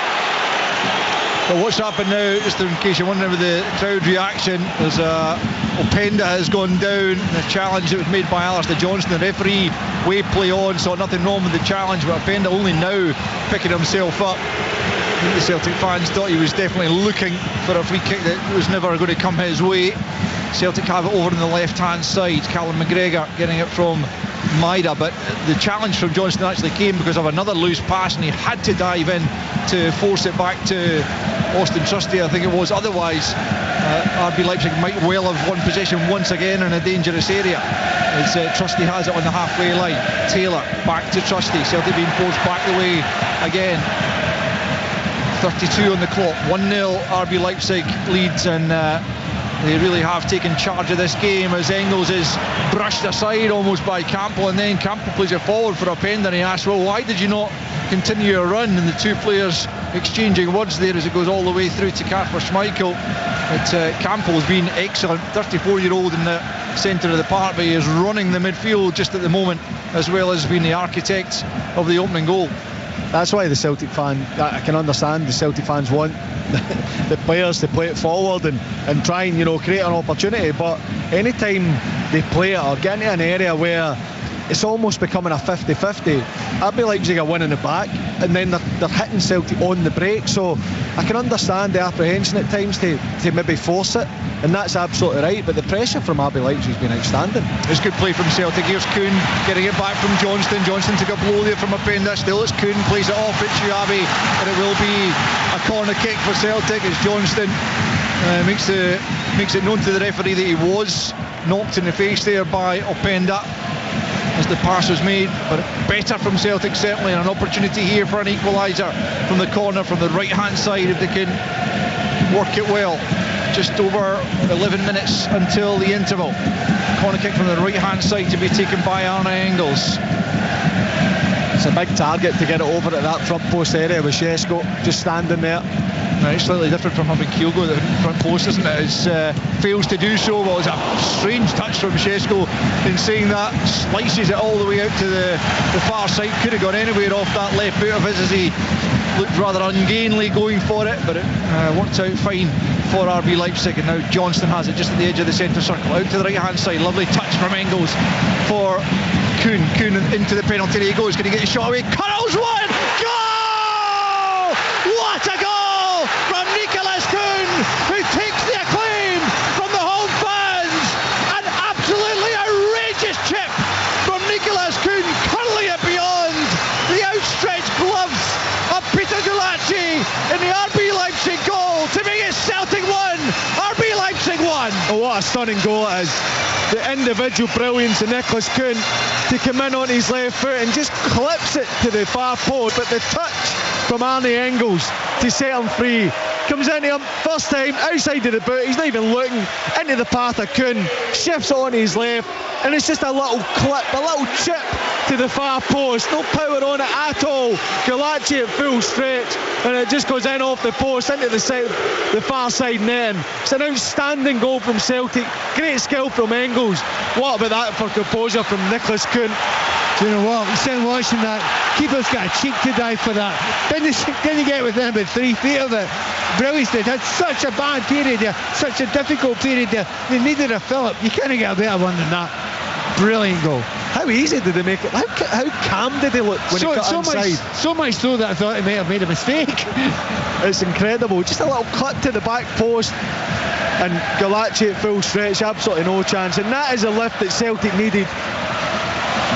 Well, what's happened now, just in case you're wondering with the crowd reaction, there's Openda has gone down, the challenge that was made by Alistair Johnston. The referee way play on, saw nothing wrong with the challenge, but Openda only now picking himself up. I think the Celtic fans thought he was definitely looking for a free kick that was never going to come his way. Celtic have it over on the left hand side, Callum McGregor getting it from Maida, but the challenge from Johnston actually came because of another loose pass, and he had to dive in to force it back to Austin Trusty, I think it was. Otherwise RB Leipzig might well have won possession once again in a dangerous area, as Trusty has it on the halfway line. Taylor back to Trusty, Celtic being forced back the way again. 32 on the clock, 1-0 RB Leipzig leads, and they really have taken charge of this game as Engels is brushed aside almost by Campbell, and then Campbell plays it forward for Openda, and he asks, well, why did you not continue your run? And the two players exchanging words there as it goes all the way through to Kasper Schmeichel. But Campbell's been excellent, 34-year-old in the centre of the park, but he is running the midfield just at the moment, as well as being the architect of the opening goal. That's why the Celtic fan, I can understand the Celtic fans want the players to play it forward and try and create an opportunity, but anytime they play it or get into an area where it's almost becoming a 50-50, RB Leipzig are winning the back, and then they're hitting Celtic on the break. So I can understand the apprehension at times to maybe force it, and that's absolutely right, but the pressure from RB Leipzig has been outstanding. It's good play from Celtic. Here's Kuhn getting it back from Johnston. Johnston took a blow there from Openda. Still it's Kuhn, plays it off at Chiabi, and it will be a corner kick for Celtic as Johnston makes it known to the referee that he was knocked in the face there by Openda as the pass was made, but better from Celtic certainly, and an opportunity here for an equaliser from the corner from the right hand side if they can work it well. Just over 11 minutes until the interval. Corner kick from the right hand side to be taken by Arne Engels. It's a big target to get it over at that front post area with Šeško just standing there. Now, it's slightly different from having Kyogo at the front post, isn't it? It fails to do so. Well, it's a strange touch from Šeško in saying that, slices it all the way out to the far side. Could have gone anywhere off that left boot of his as he looked rather ungainly going for it, but it worked out fine for RB Leipzig. And now Johnston has it just at the edge of the centre circle, out to the right hand side. Lovely touch from Engels for Kuhn. Kuhn into the penalty area he goes. Can he get a shot away? Curls one! Goal! What a goal from Nicholas Kuhn, who takes the acclaim from the home fans. An absolutely outrageous chip from Nicholas Kuhn, curling it beyond the outstretched gloves of Peter Gulacsi in the RB Leipzig goal to make it stunning goal it is. The individual brilliance of Nicholas Kuhn to come in on his left foot and just clips it to the far post, but the touch from Arne Engels to set him free. Comes into him, first time, outside of the boot, he's not even looking, into the path of Kuhn, shifts it on his left, and it's just a little clip, a little chip to the far post, no power on it at all. Galacci at full stretch, and it just goes in off the post into the far side net. It's an outstanding goal from Celtic, great skill from Engels. What about that for composure from Nicholas Kuhn? Do you know what? Instead of watching that, keeper's got a cheek to dive for that. Didn't get within about 3 feet of it. Brilliant. They had such a bad period there, such a difficult period there. They needed a fillip. You can't get a better one than that. Brilliant goal. How easy did they make it? How calm did they look when he cut inside? So much so that I thought he may have made a mistake. It's incredible. Just a little clip to the back post, and Galacci at full stretch, absolutely no chance. And that is a lift that Celtic needed.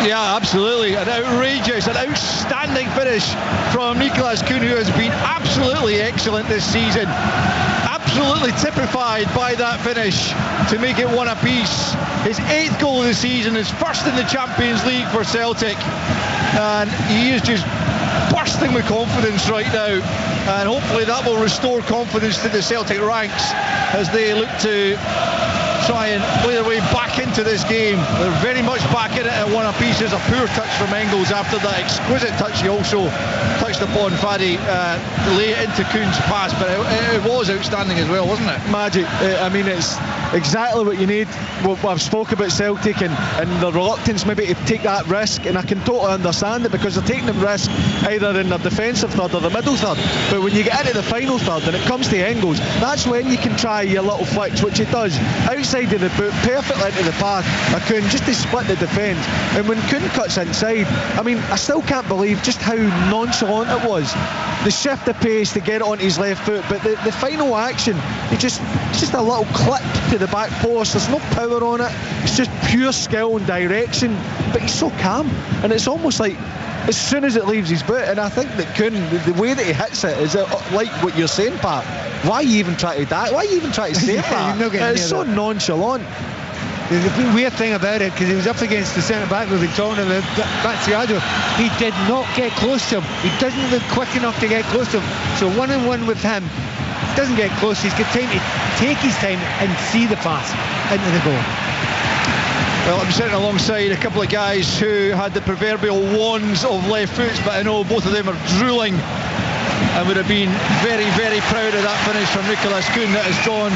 Yeah, absolutely. An outrageous, an outstanding finish from Nicholas Kuhn, who has been absolutely excellent this season. Absolutely typified by that finish to make it one apiece. His 8th goal of the season, his first in the Champions League for Celtic. And he is just bursting with confidence right now. And hopefully that will restore confidence to the Celtic ranks as they look to try and play their way back into this game. They're very much back in it at one apiece. There's a poor touch from Engels after that exquisite touch. He also touched upon Fadi to lay it into Kuhn's pass, but it was outstanding as well, wasn't it? Magic. I mean, it's exactly what you need. I've spoke about Celtic and the reluctance maybe to take that risk, and I can totally understand it because they're taking the risk either in their defensive third or the middle third. But when you get into the final third and it comes to Engels, that's when you can try your little flicks, which it does. Outside of the boot, perfectly into the path of Kuhn, just to split the defence. And when Kuhn cuts inside, I mean, I still can't believe just how nonchalant it was. The shift of pace to get it onto his left foot, but the final action, it's just a little clip to the back post. There's no power on it. It's just pure skill and direction. But he's so calm, and it's almost like as soon as it leaves his boot, and I think that Kuhn, the way that he hits it is like what you're saying, Pat. Why you even try to die? Why you even try to save that? It's so nonchalant. The weird thing about it, because he was up against the centre-back with Victorino, Batsiado, he did not get close to him. He doesn't look quick enough to get close to him. So 1-on-1 with him, doesn't get close. He's got time to take his time and see the pass into the goal. Well, I'm sitting alongside a couple of guys who had the proverbial wands of left foots, but I know both of them are drooling and would have been very, very proud of that finish from Nicholas Kuhn that has drawn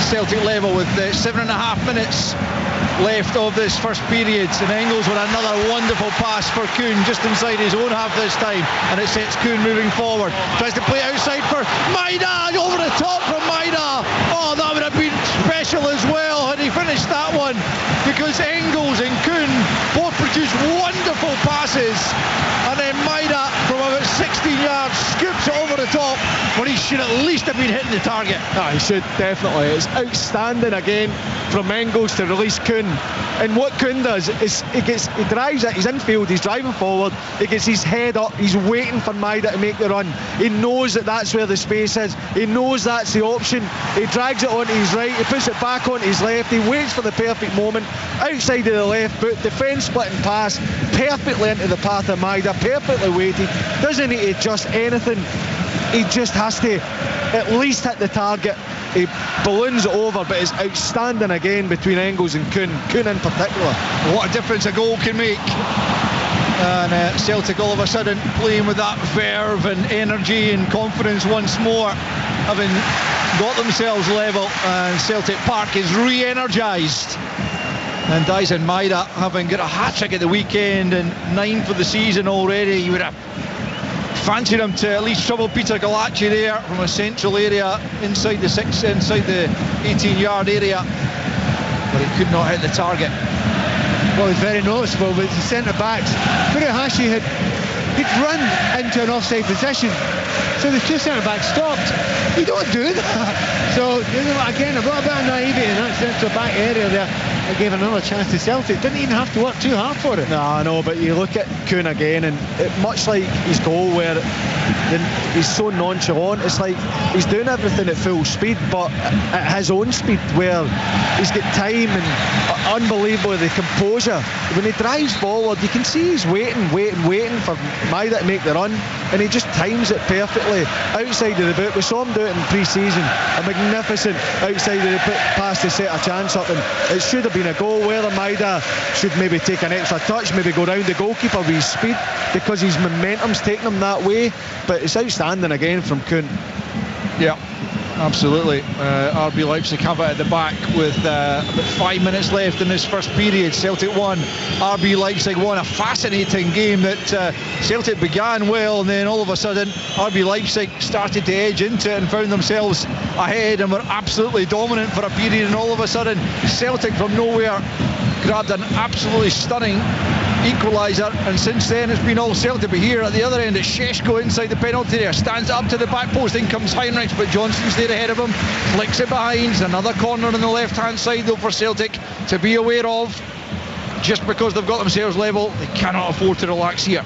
Celtic level with 7.5 minutes left of this first period, and Engels with another wonderful pass for Kuhn just inside his own half this time, and it sets Kuhn moving forward, tries to play outside for Maida, over the top from Maida. Oh, that would have been special as well had he finished that one, because Engels and Kuhn both produced wonderful passes, and then Maida from about 16 yards scoops it over the top when he should at least have been hitting the target. He should, definitely. It's outstanding again from Engels to release Kuhn, and what Kuhn does is he drives it, he's infield, he's driving forward, he gets his head up, he's waiting for Maida to make the run. He knows that that's where the space is, he knows that's the option, he drags it onto his right, he puts it back onto his left, he waits for the perfect moment, outside of the left foot, defence splitting pass, perfectly into the path of Maida, perfectly weighted, doesn't need to adjust anything, he just has to at least hit the target. He balloons it over, but it's outstanding again between Engels and Kuhn in particular. What a difference a goal can make. And Celtic all of a sudden playing with that verve and energy and confidence once more, having got themselves level, and Celtic Park is re-energised. And Dyson Maida, having got a hat-trick at the weekend and 9 for the season already, you would have fancied him to at least trouble Peter Galacci there from a central area inside the 18-yard area, but he could not hit the target. Well, it's very noticeable, but the centre-backs, Furuhashi had run into an offside position, So the two centre-backs stopped. You don't do that. So, again, a little bit of naivety in that centre-back area there. It gave another chance to Celtic. Didn't even have to work too hard for it. No, I know, but you look at Kuhn again, and much like his goal where he's so nonchalant, it's like he's doing everything at full speed, but at his own speed, where he's got time and unbelievable the composure. When he drives forward, you can see he's waiting for Maida to make the run, and he just times it perfectly outside of the boot. We saw him do it in pre-season, a magnificent outside of the boot pass to set a chance up, and it should have been a goal. Whether Maida should maybe take an extra touch, maybe go round the goalkeeper with his speed, because his momentum's taking him that way. But it's outstanding again from Kuhn. Yeah, absolutely. RB Leipzig have it at the back with about 5 minutes left in this first period. Celtic 1, RB Leipzig 1. A fascinating game that Celtic began well, and then all of a sudden RB Leipzig started to edge into it and found themselves ahead and were absolutely dominant for a period, and all of a sudden Celtic from nowhere grabbed an absolutely stunning equaliser, and since then it's been all Celtic. But here at the other end, it's Šeško inside the penalty area, stands up to the back post, in comes Heinrich, but Johnston's there ahead of him, flicks it behind. Another corner on the left hand side though for Celtic to be aware of. Just because they've got themselves level, they cannot afford to relax here.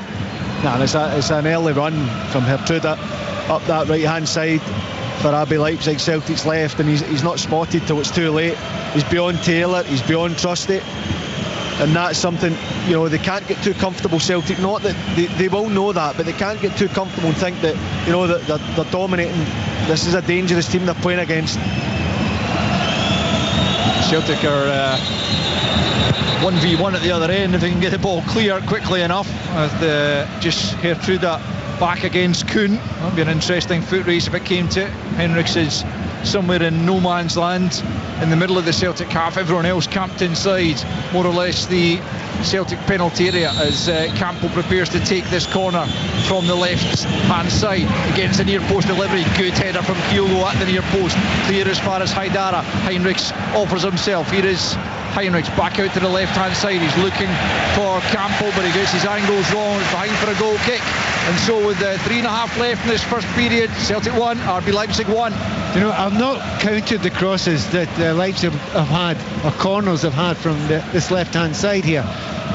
No, it's an early run from Hertruda up that right hand side for RB Leipzig. Celtic's left, and he's not spotted till it's too late. He's beyond Taylor, he's beyond Trusty, and that's something, they can't get too comfortable. Celtic, not that they will know that, but they can't get too comfortable and think that that they're dominating. This is a dangerous team they're playing against. Celtic are 1v1 at the other end if they can get the ball clear quickly enough. Just Hertruda back against Kuhn. That'll be an interesting foot race if it came to it. Henriks is somewhere in no man's land in the middle of the Celtic half. Everyone else camped inside more or less the Celtic penalty area as Campbell prepares to take this corner from the left hand side against the near post delivery. Good header from Kyogo at the near post, clear as far as Haidara. Heinrichs offers himself. Here is Heinrichs back out to the left hand side. He's looking for Campbell, but he gets his angles wrong. It's behind for a goal kick. And so with 3.5 left in this first period, Celtic 1, RB Leipzig 1. I've not counted the crosses that Leipzig have had, or corners have had from this left-hand side here,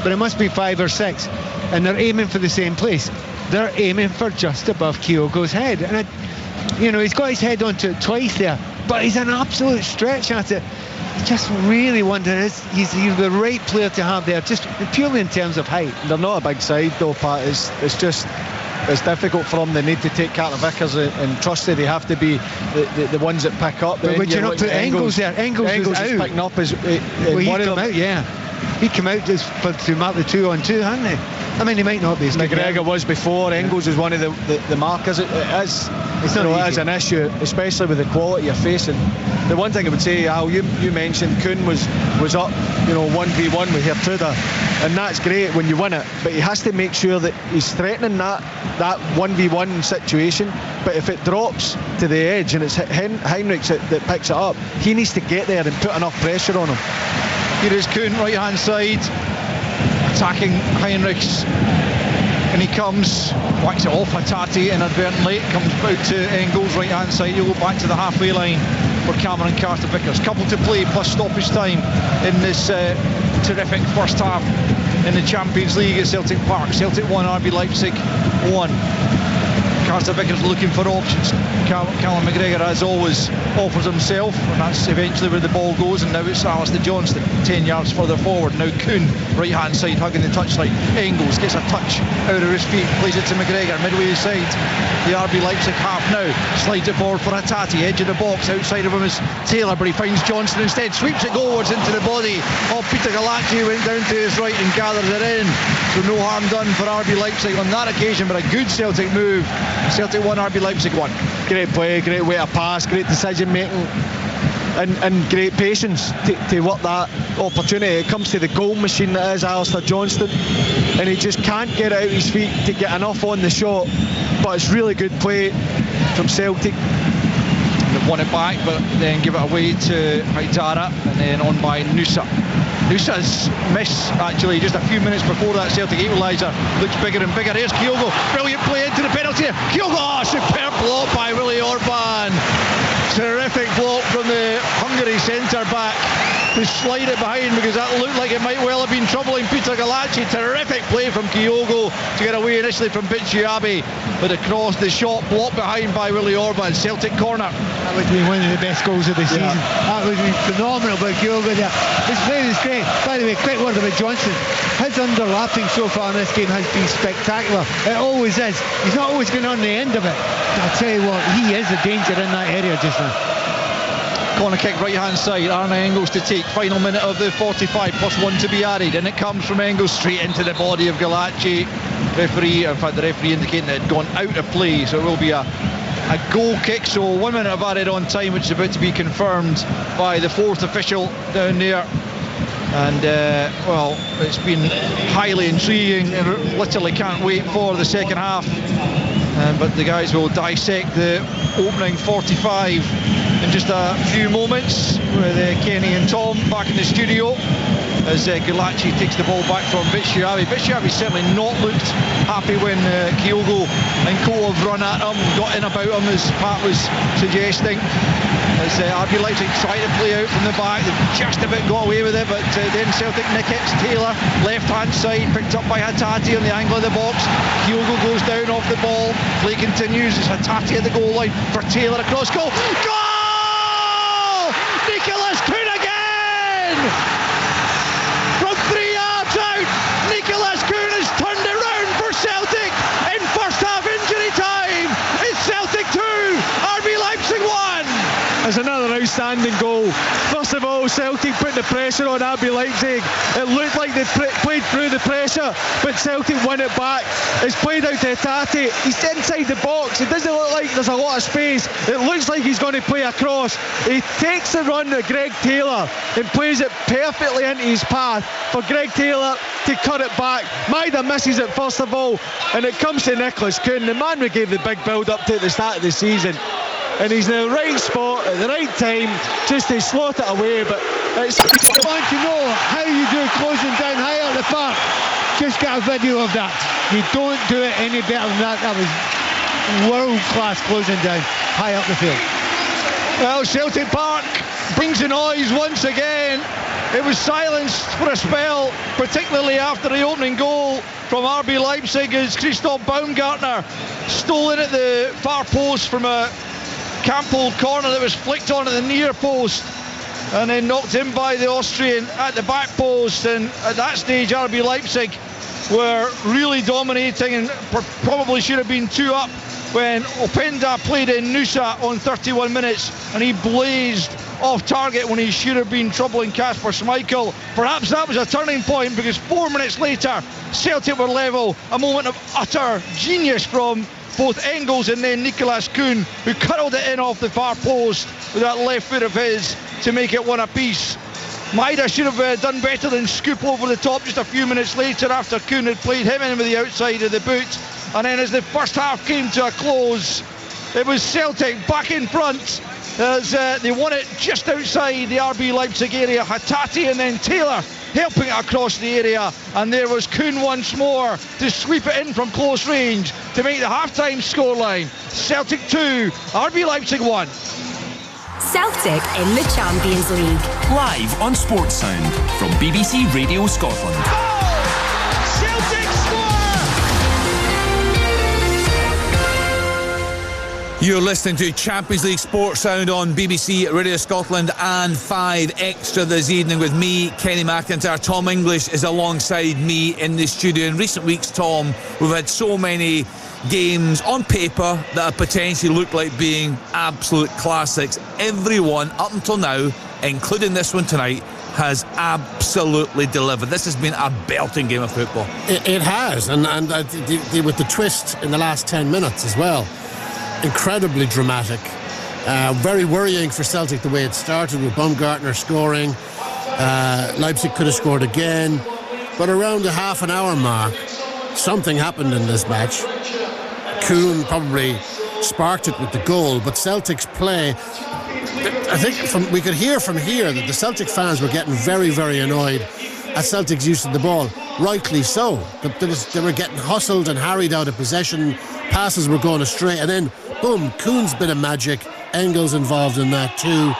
but it must be 5 or 6, and they're aiming for the same place. They're aiming for just above Kyogo's head, and he's got his head onto it twice there, but he's an absolute stretch at it. Just really wonder, he's the right player to have there, just purely in terms of height. They're not a big side though, Pat. It's difficult for them. They need to take Carter Vickers and Trusty. They have to be the ones that pick up. But would you not put Engels there? Engels is out. Picking up as one of them out, yeah. He came out just to mark the 2-on-2, hadn't he? I mean, he might not be as good. McGregor was before. Engels is one of the markers. It's an issue, especially with the quality you're facing. The one thing I would say, Al, you mentioned Kuhn was up, 1v1 with Hertruda, and that's great when you win it. But he has to make sure that he's threatening that 1v1 situation. But if it drops to the edge and it's Heinrichs that picks it up, he needs to get there and put enough pressure on him. Here is Kuhn, right hand side, attacking Heinrichs, and he comes, whacks it off Hatate inadvertently, comes out to Engels, right hand side. He'll go back to the halfway line for Cameron Carter Vickers. Couple to play plus stoppage time in this terrific first half in the Champions League at Celtic Park. Celtic 1, RB Leipzig 1. Carter Vickers looking for options. Callum McGregor, as always, offers himself, and that's eventually where the ball goes. And now it's Alistair Johnston 10 yards further forward. Now Kuhn, right hand side, hugging the touchline. Engels gets a touch out of his feet, plays it to McGregor midway side. The RB Leipzig half now slides it forward for Hatate, edge of the box. Outside of him is Taylor, but he finds Johnston instead, sweeps it goalwards into the body of Peter Galacti, who went down to his right and gathers it in. So no harm done for RB Leipzig on that occasion, but a good Celtic move. Celtic 1, RB Leipzig 1. Great play, great way to pass, great decision making, and great patience to work that opportunity. It comes to the goal machine that is Alistair Johnston, and he just can't get out his feet to get enough on the shot. But it's really good play from Celtic. They've won it back, but then give it away to Haidara, and then on by Nusa. Nusa's miss, actually, just a few minutes before that Celtic equaliser, looks bigger and bigger. Here's Kyogo, brilliant play into the penalty. Kyogo, superb block by Willie Orban. Terrific block from the Hungary centre-back to slide it behind, because that looked like it might well have been troubling Peter Galacci. Terrific play from Kyogo to get away initially from Bichiabi, but across the shot blocked behind by Willie Orban. Celtic corner. That would be one of the best goals of the season. That would be phenomenal by Kyogo there. His play is great. By the way, quick word about Johnson. His underlapping so far in this game has been spectacular. It always is. He's not always going on the end of it. I'll tell you what, he is a danger in that area just now. Corner kick right hand side, Arne Engels to take. Final minute of the 45, +1 to be added, and it comes from Engels straight into the body of Galacci. The referee indicating that it had gone out of play, so it will be a goal kick. So 1 minute of added on time, which is about to be confirmed by the fourth official down there. And well, it's been highly intriguing. Literally can't wait for the second half. But the guys will dissect the opening 45 in just a few moments with Kenny and Tom back in the studio as Galacci takes the ball back from Bichiabi. Bichiabi certainly not looked happy when Kyogo and Co have run at him, got in about him, as Pat was suggesting. As RB Leipzig tried to play out from the back, they just about got away with it, but then Celtic nick it. Taylor, left-hand side, picked up by Hatate on the angle of the box. Kyogo goes down off the ball. Play continues. It's Hatate at the goal line for Taylor across goal. Goal! Nicholas Kuhn again! From 3 yards out, Nicholas Kuhn has turned it round for Celtic in first half injury time. It's Celtic 2, RB Leipzig 1. It's another outstanding goal. First of all, Celtic put the pressure on RB Leipzig. It looked like they played through the pressure, but Celtic won it back. It's played out to Hatate. He's inside the box. It doesn't look like there's a lot of space. It looks like he's going to play across. He takes the run to Greg Taylor and plays it perfectly into his path for Greg Taylor to cut it back. Maida misses it first of all, and it comes to Nicholas Kuhn, the man we gave the big build-up to at the start of the season. And he's in the right spot at the right time just to slot it away. But it's... I want to know how you do closing down high at the park. Just get a video of that. You don't do it any better than that. That was world-class closing down high up the field. Well, Celtic Park brings the noise once again. It was silenced for a spell, particularly after the opening goal from RB Leipzig, as Christoph Baumgartner stole in at the far post from a Campbell corner that was flicked on at the near post and then knocked in by the Austrian at the back post. And at that stage, RB Leipzig were really dominating and probably should have been 2 up when Openda played in Nusa on 31 minutes and he blazed off target when he should have been troubling Kasper Schmeichel. Perhaps that was a turning point, because 4 minutes later Celtic were level. A moment of utter genius from both Engels and then Nicholas Kuhn, who curled it in off the far post with that left foot of his to make it 1 apiece. Maida should have done better than scoop over the top just a few minutes later after Kuhn had played him in with the outside of the boot. And then as the first half came to a close, it was Celtic back in front as they won it just outside the RB Leipzig area. Hatate and then Taylor helping it across the area, and there was Kuhn once more to sweep it in from close range to make the half-time scoreline. Celtic 2, RB Leipzig 1. Celtic in the Champions League. Live on Sports Sound from BBC Radio Scotland. Oh! Celtic score! You're listening to Champions League Sports Sound on BBC Radio Scotland and 5 Extra this evening with me, Kenny McIntyre. Tom English is alongside me in the studio. In recent weeks, Tom, we've had so many games on paper that have potentially looked like being absolute classics. Everyone up until now, including this one tonight, has absolutely delivered. This has been a belting game of football. It has, and with the twist in the last 10 minutes as well. Incredibly dramatic. Very worrying for Celtic the way it started with Baumgartner scoring. Leipzig could have scored again. But around the half an hour mark, something happened in this match. Kuhn probably sparked it with the goal, but Celtic's play I think we could hear from here that the Celtic fans were getting very, very annoyed at Celtic's use of the ball. Rightly so. They were getting hustled and harried out of possession. Passes were going astray. And then, boom, Kuhn's bit of magic. Engels involved in that too.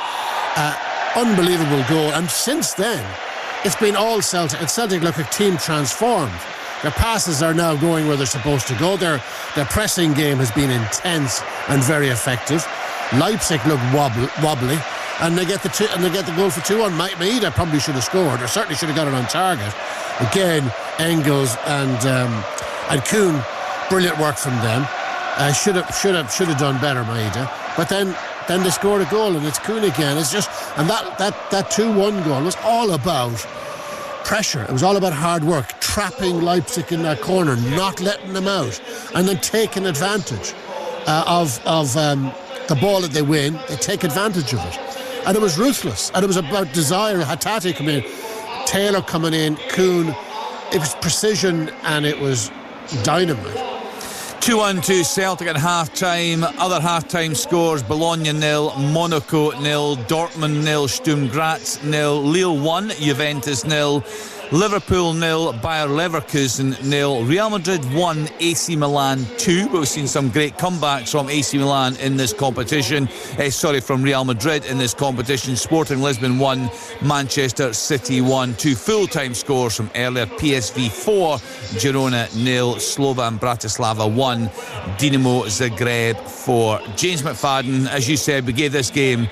Unbelievable goal. And since then, it's been all Celtic. And Celtic look a team transformed. Their passes are now going where they're supposed to go. Their pressing game has been intense and very effective. Leipzig look wobbly, and they get the goal for 2-1. Maeda probably should have scored, or certainly should have got it on target. Again, Engels and Kuhn, brilliant work from them. Should have done better, Maeda. But then they scored a goal, and it's Kuhn again. It's just, and that 2-1 goal was all about pressure. It was all about hard work, trapping Leipzig in that corner, not letting them out, and then taking advantage of the ball that they win. They take advantage of it, and it was ruthless. And it was about desire. Hatate coming in, Taylor coming in, Kuhn. It was precision, and it was dynamite. 2-1 to Celtic at half-time. Other half-time scores: Bologna 0, Monaco 0, Dortmund 0, Sturm Graz 0, Lille 1, Juventus 0, Liverpool 0, Bayer Leverkusen 0, Real Madrid 1, AC Milan 2. We've seen some great comebacks from AC Milan in this competition. From Real Madrid in this competition. Sporting Lisbon 1, Manchester City 1. 2 full-time scores from earlier: PSV 4, Girona 0, Slovan Bratislava 1, Dinamo Zagreb 4. James McFadden, as you said, we gave this game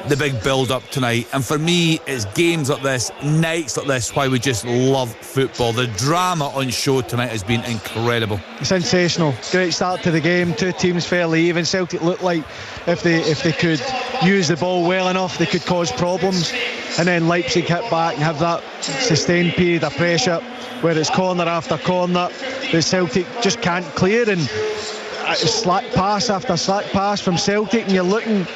the big build-up tonight, and for me it's games like this, nights like this, why we just love football. The drama on show tonight has been incredible. Sensational. Great start to the game. Two teams fairly even. Celtic looked like if they could use the ball well enough, they could cause problems, and then Leipzig hit back and have that sustained period of pressure where it's corner after corner that Celtic just can't clear, and slack pass after slack pass from Celtic, and you're looking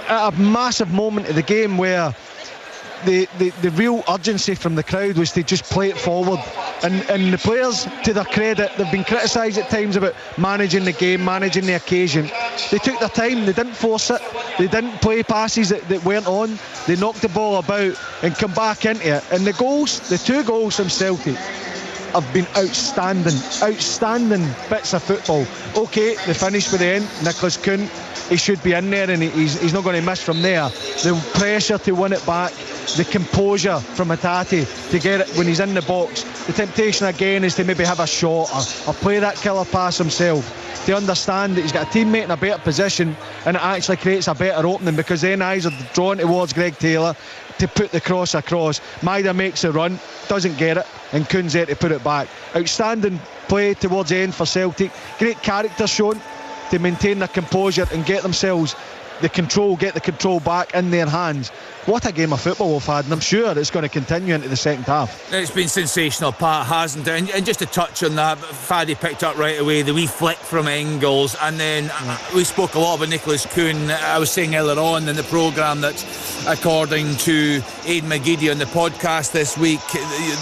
at a massive moment of the game where the real urgency from the crowd was to just play it forward, and the players, to their credit, they've been criticised at times about managing the game, managing the occasion. They took their time, they didn't force it, they didn't play passes that weren't on, they knocked the ball about and come back into it. And the 2 goals from Celtic have been outstanding bits of football. Okay, they finished with the end. Nicholas Kuhn, he should be in there, and he's not going to miss from there. The pressure to win it back, the composure from Hatate to get it when he's in the box. The temptation again is to maybe have a shot or play that killer pass himself, to understand that he's got a teammate in a better position, and it actually creates a better opening, because then eyes are drawn towards Greg Taylor to put the cross across. Maeda makes a run, doesn't get it, and Kuhn's there to put it back. Outstanding play towards the end for Celtic. Great character shown to maintain their composure and get themselves get the control back in their hands. What a game of football we've had, and I'm sure it's going to continue into the second half. It's been sensational, Pat, hasn't it? And just to touch on that, Faddy picked up right away the wee flick from Engels, and then we spoke a lot about Nicholas Kuhn. I was saying earlier on in the programme that, according to Aidan McGeady on the podcast this week,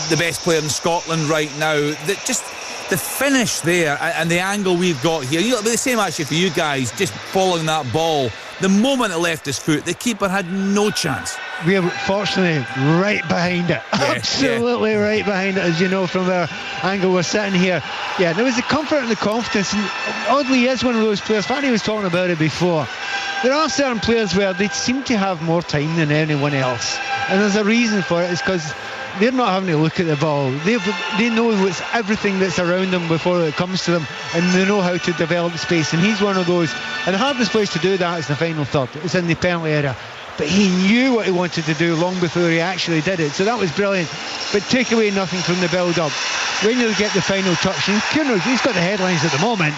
the best player in Scotland right now, that just the finish there and the angle we've got here, it'll be the same actually for you guys, just following that ball. The moment it left his foot, the keeper had no chance. We are fortunately right behind it. Yeah, absolutely right behind it, as you know from our angle we're sitting here. Yeah, there was the comfort and the confidence, and oddly he is one of those players. Fanny was talking about it before. There are certain players where they seem to have more time than anyone else, and there's a reason for it. It's because they're not having to look at the ball. They know what's everything that's around them before it comes to them, and they know how to develop space, and he's one of those. And the hardest place to do that is the final third. It's in the penalty area, but he knew what he wanted to do long before he actually did it, so that was brilliant. But take away nothing from the build-up. When you get the final touch, and he's got the headlines at the moment,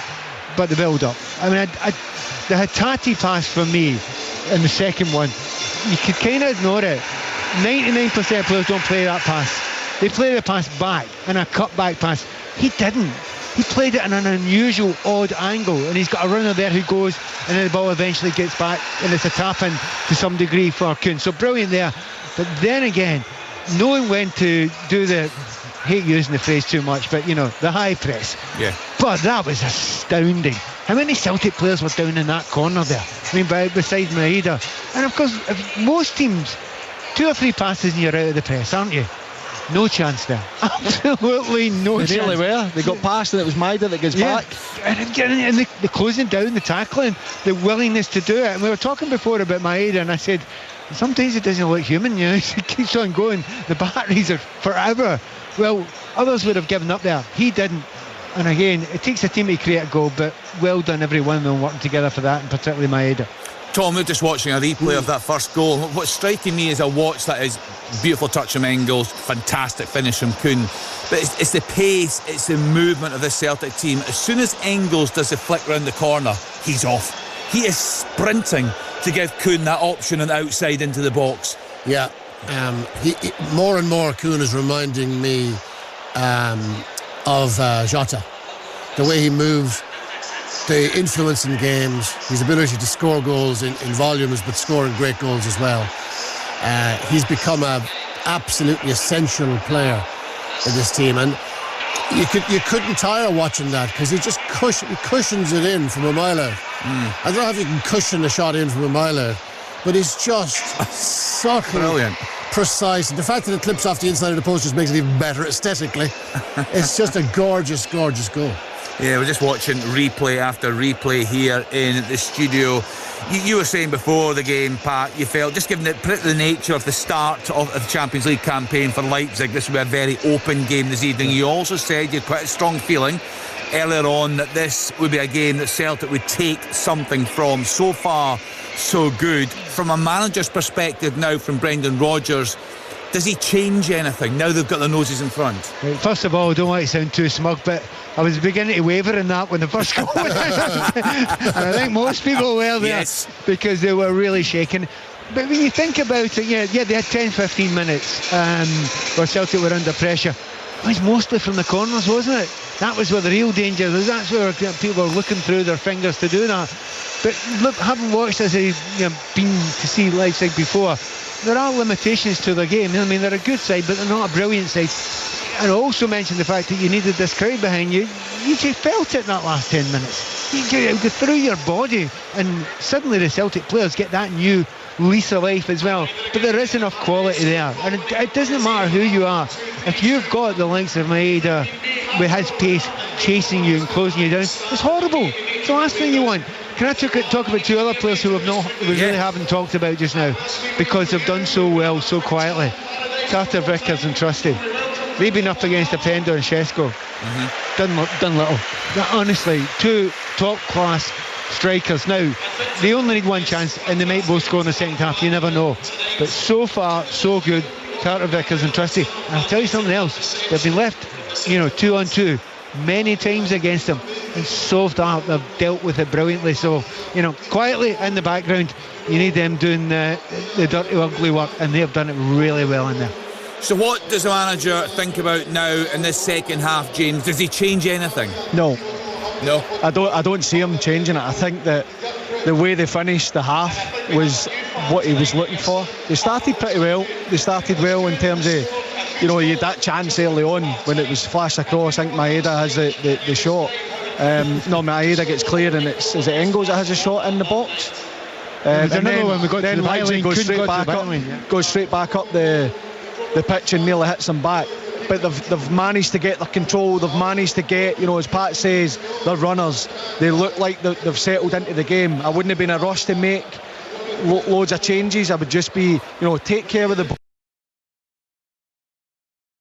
but the build-up, I mean, the Hatate pass for me in the second one, you could kind of ignore it. 99% of players don't play that pass. They play the pass back, and a cut-back pass. He didn't. He played it in an unusual, odd angle, and he's got a runner there who goes, and then the ball eventually gets back, and it's a tap-in to some degree for Kuhn. So brilliant there. But then again, knowing when to do the, hate using the phrase too much, but, the high press. Yeah. But that was astounding. How many Celtic players were down in that corner there? I mean, beside Maeda. And of course, most teams, 2 or 3 passes and you're out of the press, aren't you? No chance there. Absolutely no chance. They nearly were. They got past and it was Maeda that gets back. And the closing down, the tackling, the willingness to do it. And we were talking before about Maeda, and I said, sometimes it doesn't look human, you know. He keeps on going. The batteries are forever. Well, others would have given up there. He didn't. And again, it takes a team to create a goal, but well done every one of them working together for that, and particularly Maeda. Tom, we're just watching a replay of that first goal. What's striking me as I watch that is beautiful touch from Engels, fantastic finish from Kuhn. But it's the pace, it's the movement of this Celtic team. As soon as Engels does the flick round the corner, he's off. He is sprinting to give Kuhn that option on the outside into the box. Yeah, he more and more Kuhn is reminding me of Jota. The way he moves, the influence in games, his ability to score goals in volumes, but scoring great goals as well. He's become an absolutely essential player in this team, and you couldn't tire watching that, because he just cushions it in from a mile out. I don't know if you can cushion a shot in from a mile out, but he's just subtle, brilliant, precise. And the fact that it clips off the inside of the post just makes it even better aesthetically. It's just a gorgeous, gorgeous goal. Yeah, we're just watching replay after replay here in the studio. You were saying before the game, Pat, you felt, just given the nature of the start of the Champions League campaign for Leipzig, this will be a very open game this evening. You also said you had quite a strong feeling earlier on that this would be a game that Celtic would take something from. So far, so good. From a manager's perspective now, from Brendan Rodgers, does he change anything now they've got their noses in front? First of all, I don't want to sound too smug, but I was beginning to waver in that when the first goal went. And I think most people were there, yes, because they were really shaking. But when you think about it, yeah, they had 10-15 minutes where Celtic were under pressure. It was mostly from the corners, wasn't it? That was where the real danger was. That's where people were looking through their fingers to do that. But look, having watched as I've been to see Leipzig before, there are limitations to their game. I mean, they're a good side, but they're not a brilliant side. And I also mentioned the fact that you needed this crowd behind you. You just felt it in that last 10 minutes. You go through your body, and suddenly the Celtic players get that new lease of life as well. But there is enough quality there, and it doesn't matter who you are. If you've got the likes of Maeda with his pace chasing you and closing you down, it's horrible. It's the last thing you want. Can I talk about 2 other players who really haven't talked about just now, because they've done so well, so quietly? Carter Vickers and Trusty. They've been up against Openda and Shesko. Done little. Honestly, 2 top-class strikers. Now, they only need one chance, and they might both score in the second half. You never know. But so far, so good. Carter Vickers and Trusty. And I'll tell you something else. They've been left, 2-on-2 many times against them, and so far they've dealt with it brilliantly. So, quietly in the background, you need them doing the dirty, ugly work, and they've done it really well in there. So what does the manager think about now in this second half, James? Does he change anything? No, I don't see him changing it. I think that the way they finished the half was what he was looking for. They started pretty well. They started well in terms of, you had that chance early on when it was flashed across. I think Maeda has the shot. Maeda gets clear, and is it Engels that has a shot in the box? And another one we got then to the Leipzig goes straight back up the pitch and nearly hits them back. But they've managed to get their control. They've managed to get, as Pat says, they're runners. They look like they've settled into the game. I wouldn't have been a rush to make loads of changes. I would just be, take care of the ball.